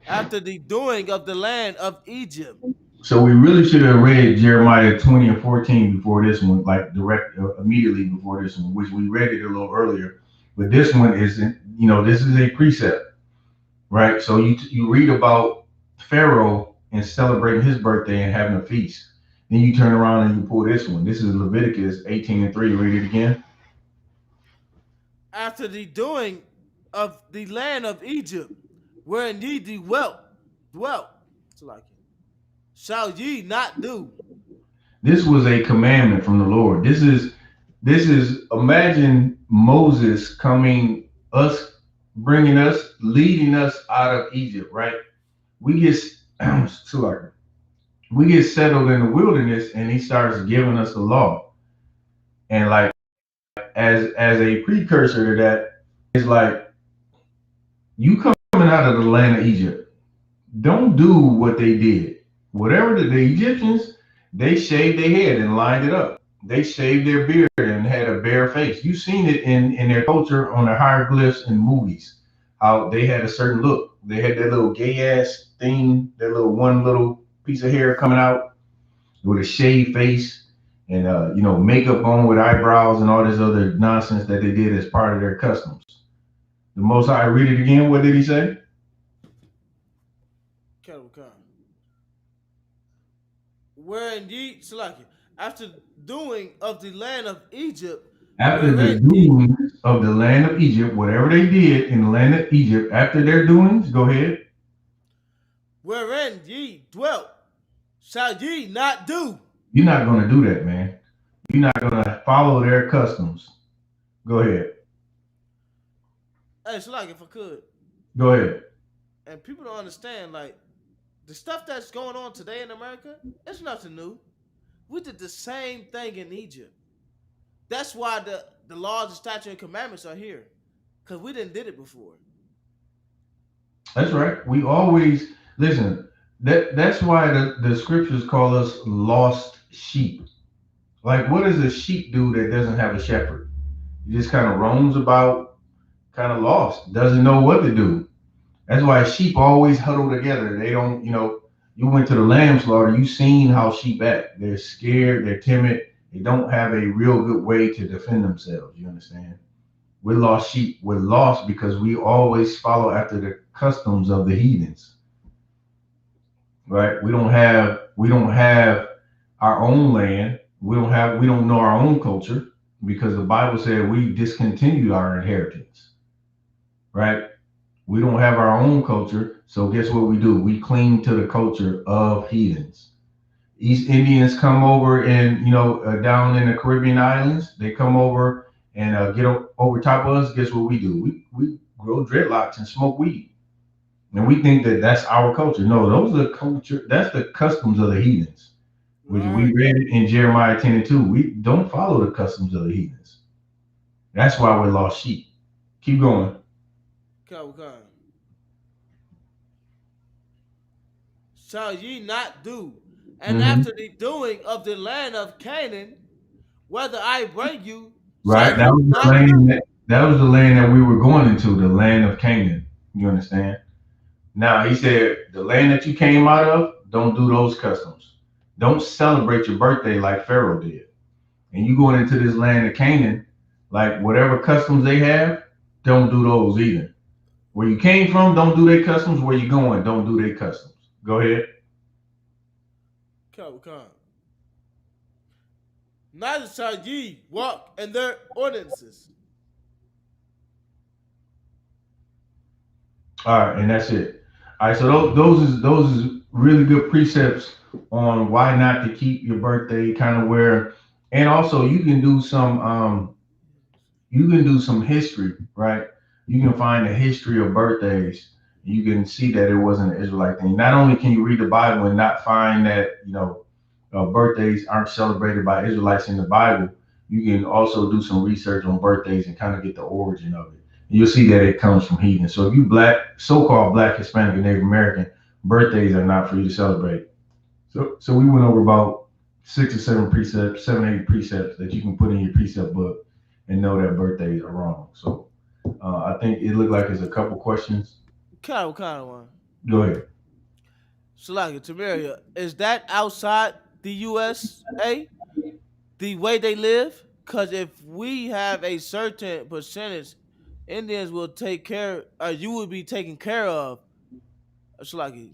After the doing of the land of Egypt. So we really should have read Jeremiah 20 and 14 before this one, like direct immediately before this one, which we read it a little earlier. But this one isn't, this is a precept, right? So you read about Pharaoh and celebrating his birthday and having a feast. Then you turn around and you pull this one. This is Leviticus 18 and 3. Read it again. After the doing of the land of Egypt, wherein ye dwelt. Salaki. shall ye not do. This was a commandment from the Lord. This is imagine Moses coming us bringing us leading us out of Egypt, right? We get sorry, we get settled in the wilderness and he starts giving us the law. And like as a precursor to that, it's like you coming out of the land of Egypt. Don't do what they did. Whatever the Egyptians, they shaved their head and lined it up. They shaved their beard and had a bare face. You've seen it in their culture on the hieroglyphs and movies, how they had a certain look. They had that little gay ass thing, that little one little piece of hair coming out with a shaved face and makeup on with eyebrows and all this other nonsense that they did as part of their customs. The Most High, read it again. What did he say? Wherein ye, Salaki, after doing of the land of Egypt, After the doings of the land of Egypt, whatever they did in the land of Egypt, after their doings, go ahead. Wherein ye dwelt, shall ye not do. You're not going to do that, man. You're not going to follow their customs. Go ahead. Hey, Salaki, if I could. Go ahead. And people don't understand, like, the stuff that's going on today in America, it's nothing new. We did the same thing in Egypt. That's why the laws, the statutes, and commandments are here. Because we didn't did it before. That's right. We always, listen, that's why the scriptures call us lost sheep. Like, what does a sheep do that doesn't have a shepherd? He just kind of roams about, kind of lost, doesn't know what to do. That's why sheep always huddle together. They don't, you went to the lamb slaughter, you seen how sheep act. They're scared, they're timid, they don't have a real good way to defend themselves. You understand? We're lost sheep. We're lost because we always follow after the customs of the heathens. Right? We don't have our own land. We don't know our own culture because the Bible said we discontinued our inheritance. Right? We don't have our own culture, so guess what we do? We cling to the culture of heathens. East Indians come over and, down in the Caribbean islands, they come over and get over top of us. Guess what we do? We grow dreadlocks and smoke weed. And we think that that's our culture. No, those are the culture. That's the customs of the heathens, which we read in Jeremiah 10:2. We don't follow the customs of the heathens. That's why we're lost sheep. Keep going. Shall ye not do? And after the doing of the land of Canaan, whether I bring you, right? That was the land. That was the land that we were going into, the land of Canaan. You understand? Now he said, the land that you came out of, don't do those customs. Don't celebrate your birthday like Pharaoh did. And you going into this land of Canaan, like whatever customs they have, don't do those either. Where you came from, don't do their customs. Where you going, don't do their customs. Go ahead. Neither shall ye walk in their ordinances. All right, and that's it. All right, so those is really good precepts on why not to keep your birthday, kind of where, and also you can do some history, right? You can find the history of birthdays. You can see that it wasn't an Israelite thing. Not only can you read the Bible and not find that birthdays aren't celebrated by Israelites in the Bible, you can also do some research on birthdays and kind of get the origin of it. You'll see that it comes from heathen. So if you black, so-called black, Hispanic, and Native American, birthdays are not for you to celebrate. So we went over about 6 or 7 precepts, 7, 8 precepts that you can put in your precept book and know that birthdays are wrong. So I think it looked like there's a couple questions. Kind of one. Go ahead. Salaki, Tamaria, is that outside the USA, the way they live? Because if we have a certain percentage, Indians will take care, you will be taken care of. Salaki,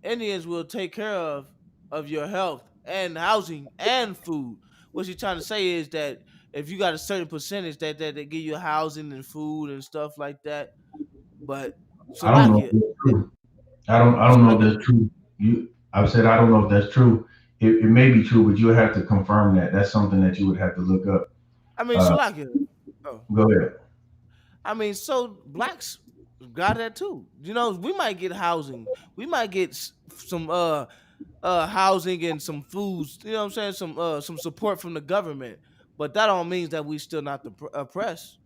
Indians will take care of your health and housing and food. What you're trying to say is that if you got a certain percentage that they give you housing and food and stuff like that, but I don't know if that's true. I don't know if that's true. I've said I don't know if that's true. It may be true, but you'll have to confirm that. That's something that you would have to look up. I mean, Uh, so like, oh, Go ahead. I mean, so blacks got that too. You know, we might get housing, we might get some housing and some foods. You know what I'm saying? Some support from the government, but that don't means that we still not the oppressed.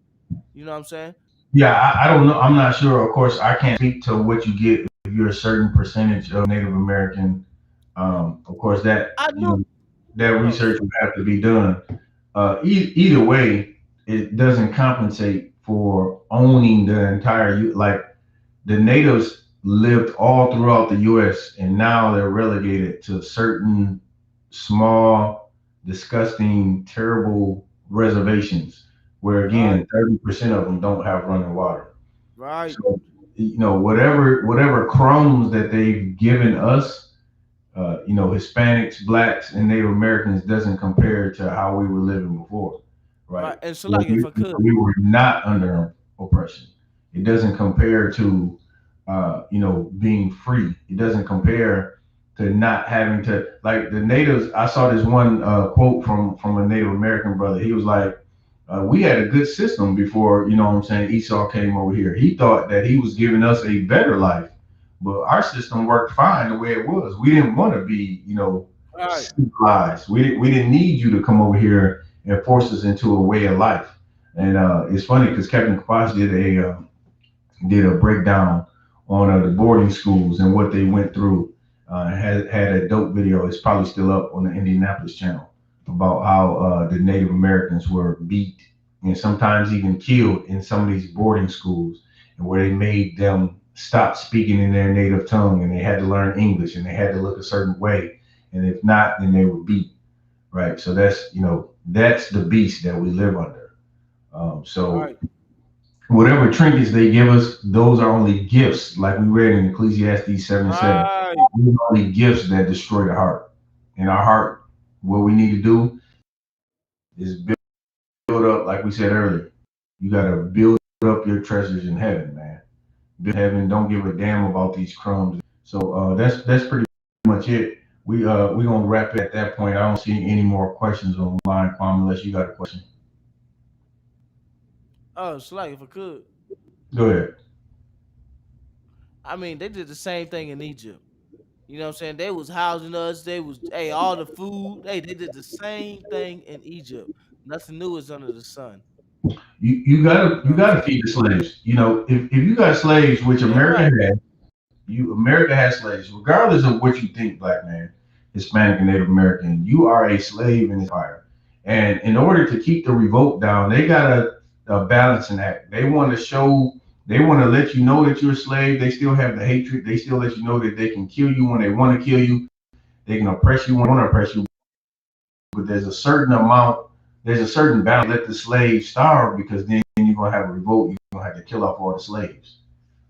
You know what I'm saying? Yeah, I don't know. I'm not sure. Of course, I can't speak to what you get if you're a certain percentage of Native American. Of course, that I knew. that Oh, research would have to be done. Either way, it doesn't compensate for owning the entire. Like the natives lived all throughout the U.S. and now they're relegated to certain small, disgusting, terrible reservations where right, again 30% of them don't have running water. right, So whatever crumbs that they've given us, Hispanics, blacks, and Native Americans doesn't compare to how we were living before, right? right. And so Where like, if I could, we were not under oppression. It doesn't compare to, being free. It doesn't compare to not having to, like the natives. I saw this one quote from a Native American brother. He was like, we had a good system before, what I'm saying, Esau came over here. He thought that he was giving us a better life, but our system worked fine the way it was. We didn't want to be, right, civilized. We didn't need you to come over here and force us into a way of life. And it's funny because Captain Kapash did a breakdown on the boarding schools and what they went through. Had a dope video. It's probably still up on the Indianapolis channel about how the Native Americans were beat and sometimes even killed in some of these boarding schools, and where they made them stop speaking in their native tongue and they had to learn English and they had to look a certain way, and if not, then they were beat. Right. So that's the beast that we live under. So right, whatever trinkets they give us, those are only gifts, like we read in Ecclesiastes 7:7. right, Those are only gifts that destroy the heart. In our heart, what we need to do is build up, like we said earlier. You got to build up your treasures in heaven, man. Build heaven. Don't give a damn about these crumbs. So that's pretty much it. We gonna wrap it at that point. I don't see any more questions online, Kwame, unless you got a question. oh, so like, if I could, Go ahead. I mean, they did the same thing in Egypt. You know what I'm saying? They was housing us. They was, hey, all the food. Hey, they did the same thing in Egypt. Nothing new is under the sun. You You know what I'm gotta saying? feed the slaves. If you got slaves, which That's America right. had, America has slaves, regardless of what you think, black man, Hispanic and Native American, you are a slave in this fire. And in order to keep the revolt down, they got a balancing act. They want to let you know that you're a slave. They still have the hatred. They still let you know that they can kill you when they want to kill you. They can oppress you when they want to oppress you. But there's a certain balance. Let the slaves starve because then you're gonna have a revolt. You're gonna have to kill off all the slaves,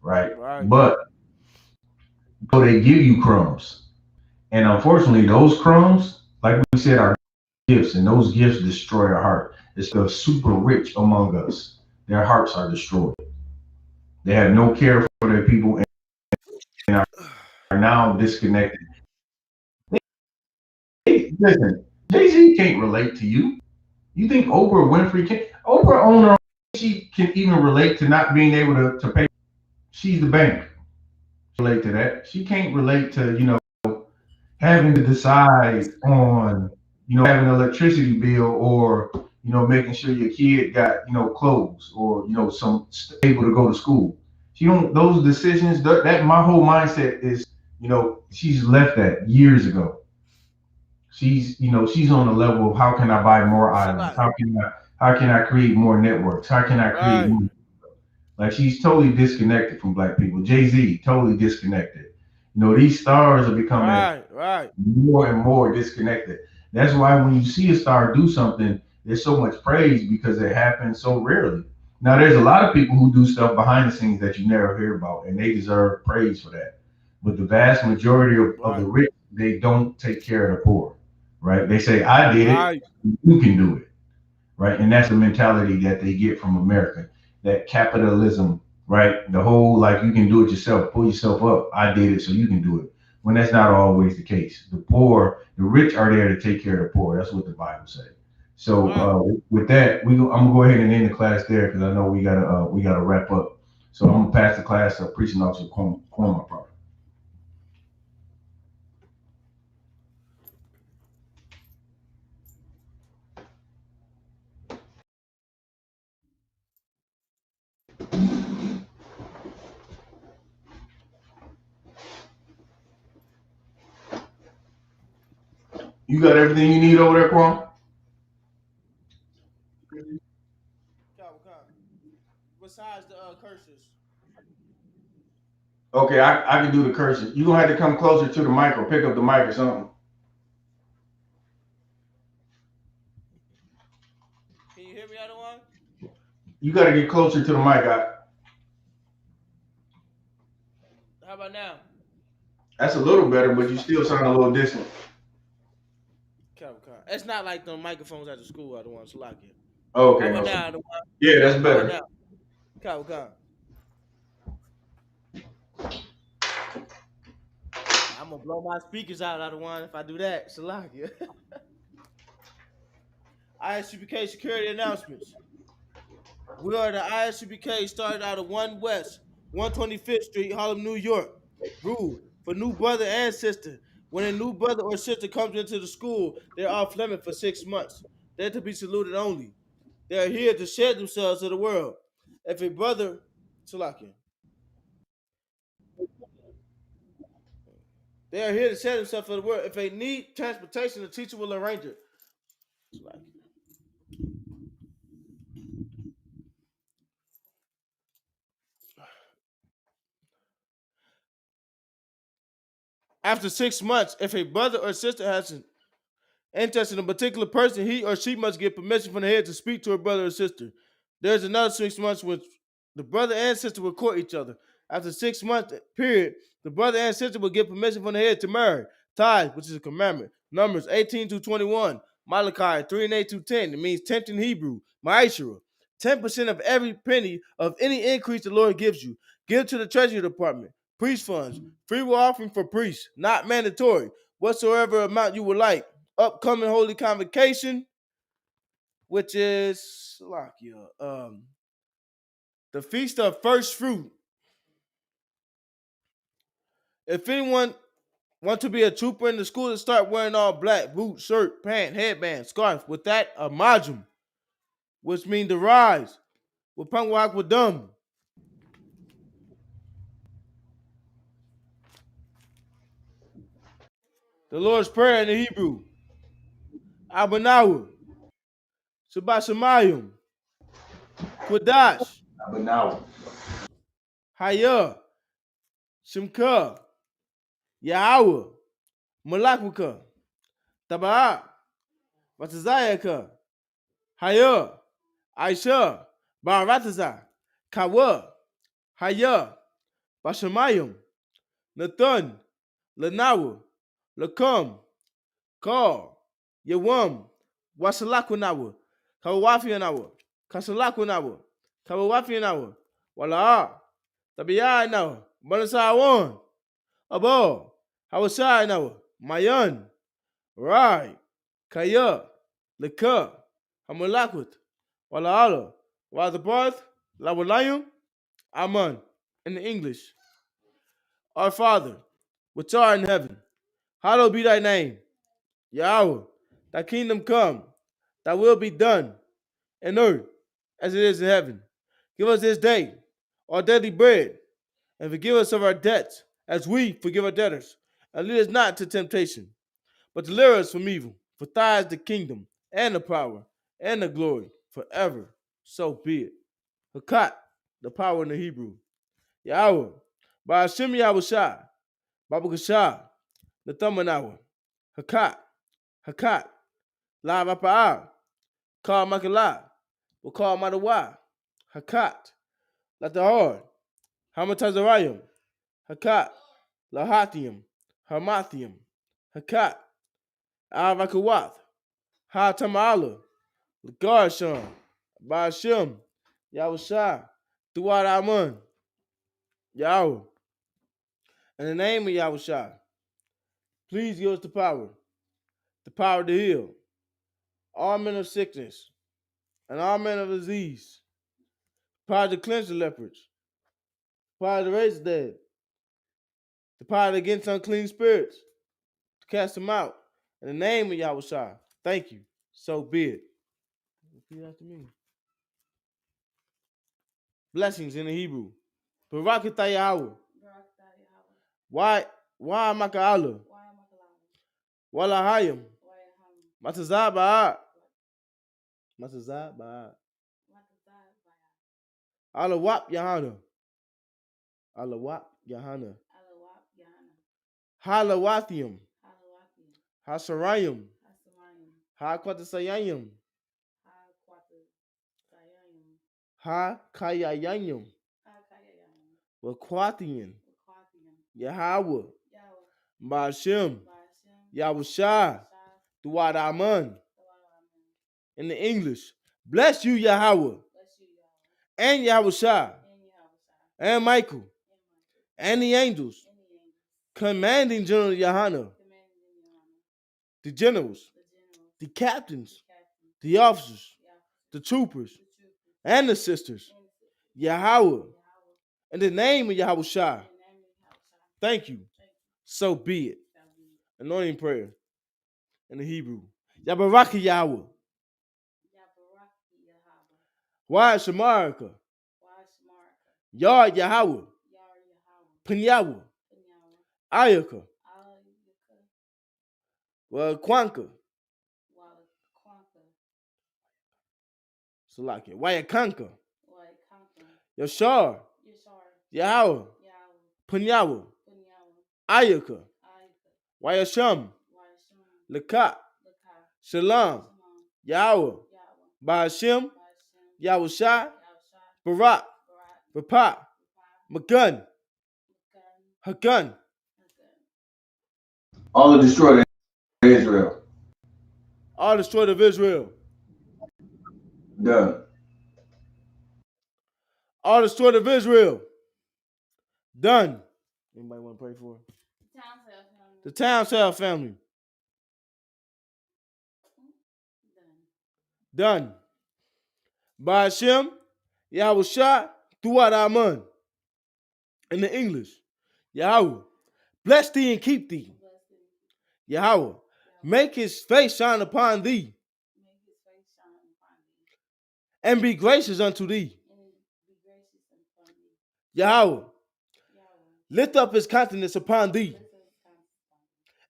right? Right. But so they give you crumbs, and unfortunately, those crumbs, like we said, are gifts, and those gifts destroy our heart. It's the super rich among us. Their hearts are destroyed. They have no care for their people and are now disconnected. Hey, listen, Jay-Z can't relate to you. You think Oprah Winfrey can? Oprah owner, she can even relate to not being able to pay. She's the bank. Relate to that. She can't relate to having to decide on having an electricity bill or making sure your kid got clothes or some able to go to school. She don't those decisions. That my whole mindset is she's left that years ago. She's on the level of how can I buy more So islands? like, How can I create more networks? How can I create right, more? Like she's totally disconnected from black people. Jay-Z totally disconnected. These stars are becoming right, right, more and more disconnected. That's why when you see a star do something, there's so much praise because it happens so rarely. Now there's a lot of people who do stuff behind the scenes that you never hear about, and they deserve praise for that. But the vast majority of the right, rich, they don't take care of the poor, right? They say, I did it, right, you can do it, right? And that's the mentality that they get from America, that capitalism, right? The whole like you can do it yourself, pull yourself up. I did it, so you can do it. when that's not always the case. The rich are there to take care of the poor. That's what the Bible says. So with that, I'm gonna go ahead and end the class there because I know we gotta wrap up. So I'm gonna pass the class to Preaching Officer Corma. You got everything you need over there, Quan? Besides the curses. Okay, I can do the curses. You gonna have to come closer to the mic or pick up the mic or something. Can you hear me, other one? You gotta get closer to the mic. How about now? That's a little better, but you still sound a little distant. It's not like the microphones at the school, other one, so like it. Okay. How about now, other one? Yeah, that's better. I'm gonna blow my speakers out, other one, if I do that. Salakia. ISUPK security announcements. We are the ISUPK, started out of 1 West, 125th Street, Harlem, New York. Rule for new brother and sister. When a new brother or sister comes into the school, they're off limit for 6 months. They're to be saluted only. They are here to share themselves to the world. If a brother, Salakia. They are here to share themselves for the world. If they need transportation, the teacher will arrange it. Salakia. After 6 months, if a brother or sister has an interest in a particular person, he or she must get permission from the head to speak to her brother or sister. There's another 6 months which the brother and sister will court each other. After 6 month period, the brother and sister will get permission from the head to marry. Tithe, which is a commandment. Numbers 18 to 21. Malachi 3 and 8 to 10. It means 10th in Hebrew. Ma'ashera. 10% of every penny of any increase the Lord gives you. Give to the Treasury Department. Priest funds. Free will offering for priests. Not mandatory. Whatsoever amount you would like. Upcoming holy convocation, which is the feast of first fruit. If anyone want to be a trooper in the school, to start wearing all black, boot, shirt, pant, headband, scarf. With that, a majum, which means the rise. With pangwak with dumb. The Lord's Prayer in the Hebrew. Abanawu. Shabbat Shemayim. Kwadash. Abanawu. Hayah. Shimka. Yahweh. Malakwika. Taba'a. Batazayaka. Hayah. Aisha. Barataza. Kawa. Hayah. Bashamayim. Nathan. Lanawa. Lakam. Kal. Yawam. Wasalakwanawa. Kawafianawa. Kasalakwanawa. Kawafianawa. Wala'a. Tabiyanawa. Banasawan. Abo. Hawasanawa. Mayan. Rai. Kaya. Laka. Hamalakwat. Wala'ala. Wadabarth. Lawalayum. Aman. In the English. Our Father, which art in heaven, hallowed be thy name. Yahweh, thy kingdom come, thy will be done, in earth as it is in heaven. Give us this day our daily bread, and forgive us of our debts, as we forgive our debtors. And lead us not into temptation, but deliver us from evil. For thine is the kingdom, and the power, and the glory, forever. So be it. Hakat, the power in the Hebrew. Yahweh, by Hashem Yahushai, Baba Gashah, the Thamanawa, Hakat, La Rapa'ah, Kal Makala, Wakal Madawa, Hakat, Latahor, Hamatazarayim, Hakat, Lahathium, Hamathium, Hakat, Avakawath, Ha Tamala, Lagarsham, Bashim, Yahushai, Duat Amun, Yahweh. In the name of Yahushai, Please give us the power to heal all men of sickness and all men of disease, power to cleanse the lepers, power to raise the dead, the power against unclean spirits, to cast them out. In the name of Yahweh. Thank you. So be it. Repeat after me. Blessings in the Hebrew. Barakatah Yahweh. Why Maka'ala? Walahayim. Matazah Ba'at. Matazah Ba'at. Alawap Yahana. Alawap Yahana. Halawathium. Hasarayim. Hakwatasayayim. Hakayayayim. Wakwathian. Yahweh. Ba'ashem. Yahushua. Duwad Aman. In the English, bless you, Yahweh. And Yahushua. And Michael. And the angels. Commanding General Yahana. The generals. The captains. The officers. The troopers. And the sisters. Yahweh. In the name of Yahushua. Thank you. So be it. Anointing prayer in the Hebrew. Yabaraka Yahweh. Why Shamarika? Yar Yahweh. Penyawa. Ayaka. Kwanka. Salakia. Wayakanka. Yashar. Yahweh. Penyawa. Ayaka. Wayasham. Lakat. Shalom. Yahweh. Ba'ashem. Yahushua. Barak. Rapat. Magun. Hagun. All the destroyed Israel. All destroyed of Israel. Done. All destroyed of Israel. Done. Anybody want to pray for it? The Townsend family. Done. Ba'ashem, Yahushua, Duwad Aman. In the English, Yahweh, bless thee and keep thee. Yahweh, make his face shine upon thee. And be gracious unto thee. Yahweh, lift up his countenance upon thee.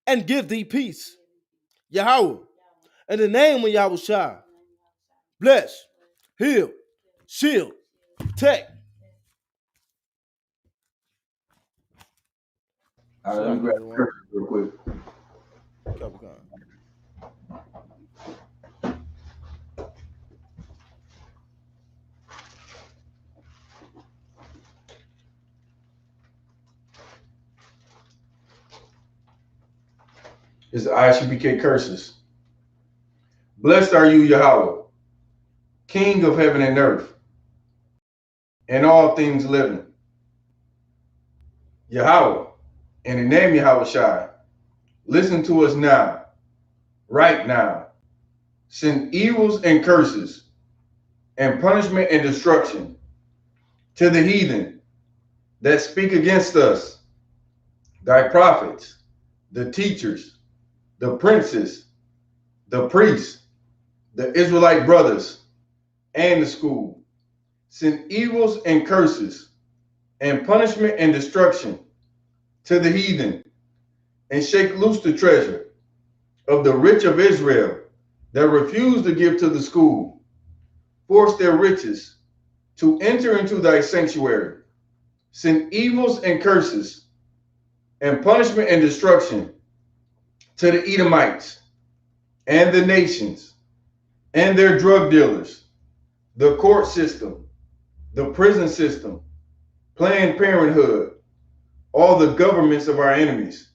And give thee peace. Yahweh, in the name of Yahushua, bless, heal, shield, protect. All right, let me grab the curse real quick. It's the ISUPK curses. Blessed are you, Yahweh, King of heaven and earth, and all things living. Yahweh, in the name of Yahushua, listen to us now, right now. Send evils and curses, and punishment and destruction to the heathen that speak against us, thy prophets, the teachers, the princes, the priests, the Israelite brothers, and the school. Send evils and curses, and punishment and destruction to the heathen, and shake loose the treasure of the rich of Israel that refuse to give to the school. Force their riches to enter into thy sanctuary. Send evils and curses, and punishment and destruction to the Edomites, and the nations, and their drug dealers, the court system, the prison system, Planned Parenthood, all the governments of our enemies,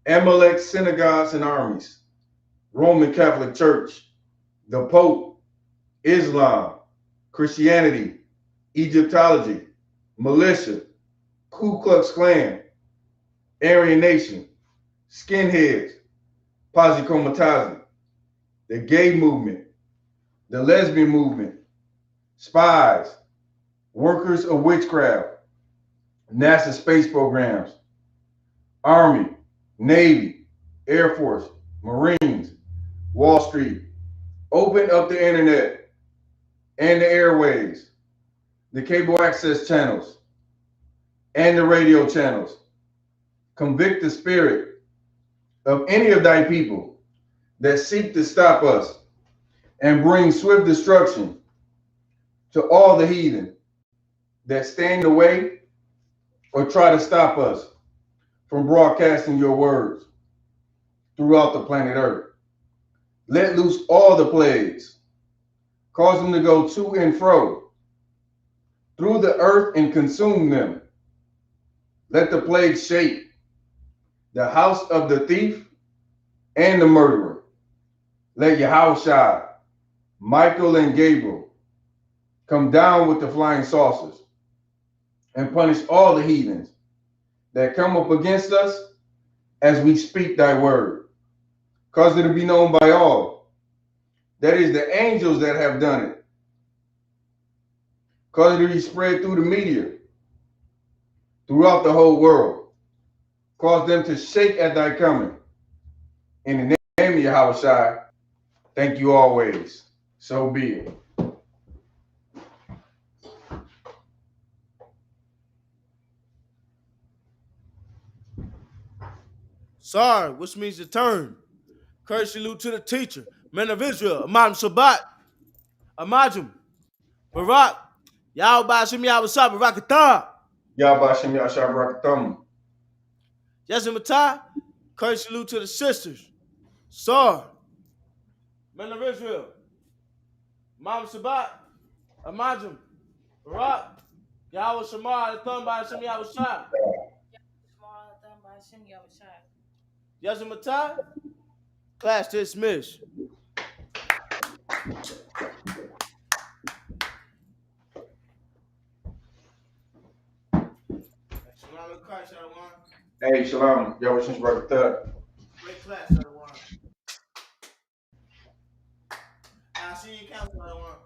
Amalek synagogues and armies, Roman Catholic Church, the Pope, Islam, Christianity, Egyptology, militia, Ku Klux Klan, Aryan Nation, skinheads, posse comitazi, the gay movement, the lesbian movement, spies, workers of witchcraft, NASA space programs, Army, Navy, Air Force, Marines, Wall Street. Open up the internet and the airways, the cable access channels, and the radio channels. Convict the spirit of any of thy people that seek to stop us and bring swift destruction to all the heathen that stand in the way or try to stop us from broadcasting your words throughout the planet Earth. Let loose all the plagues, cause them to go to and fro through the earth and consume them. Let the plagues shake the house of the thief and the murderer. Let Yahushua, Michael, and Gabriel come down with the flying saucers and punish all the heathens that come up against us as we speak thy word. Cause it to be known by all. That is the angels that have done it. Cause it to be spread through the media, throughout the whole world. Cause them to shake at thy coming. In the name of Yahushua, thank you always. So be it. Sar, which means to turn. Courage salute to the teacher, men of Israel, Imam Shabbat, Amajim, Barak, Yahweh Bashim Yahweh Sab, Barakatah, Yahweh Shem Yahshua Barakatam. Yazimatah, courage salute to the sisters, Sar, men of Israel, Imam Shabbat, Amajim, Barak, Yahweh Shemar, Thumb Bashim Yahweh Sab, Yazimatah, class dismissed. Hey, shalom. Yahweh Shem Barakatam. Great class, everyone. I'll see you in council, everyone.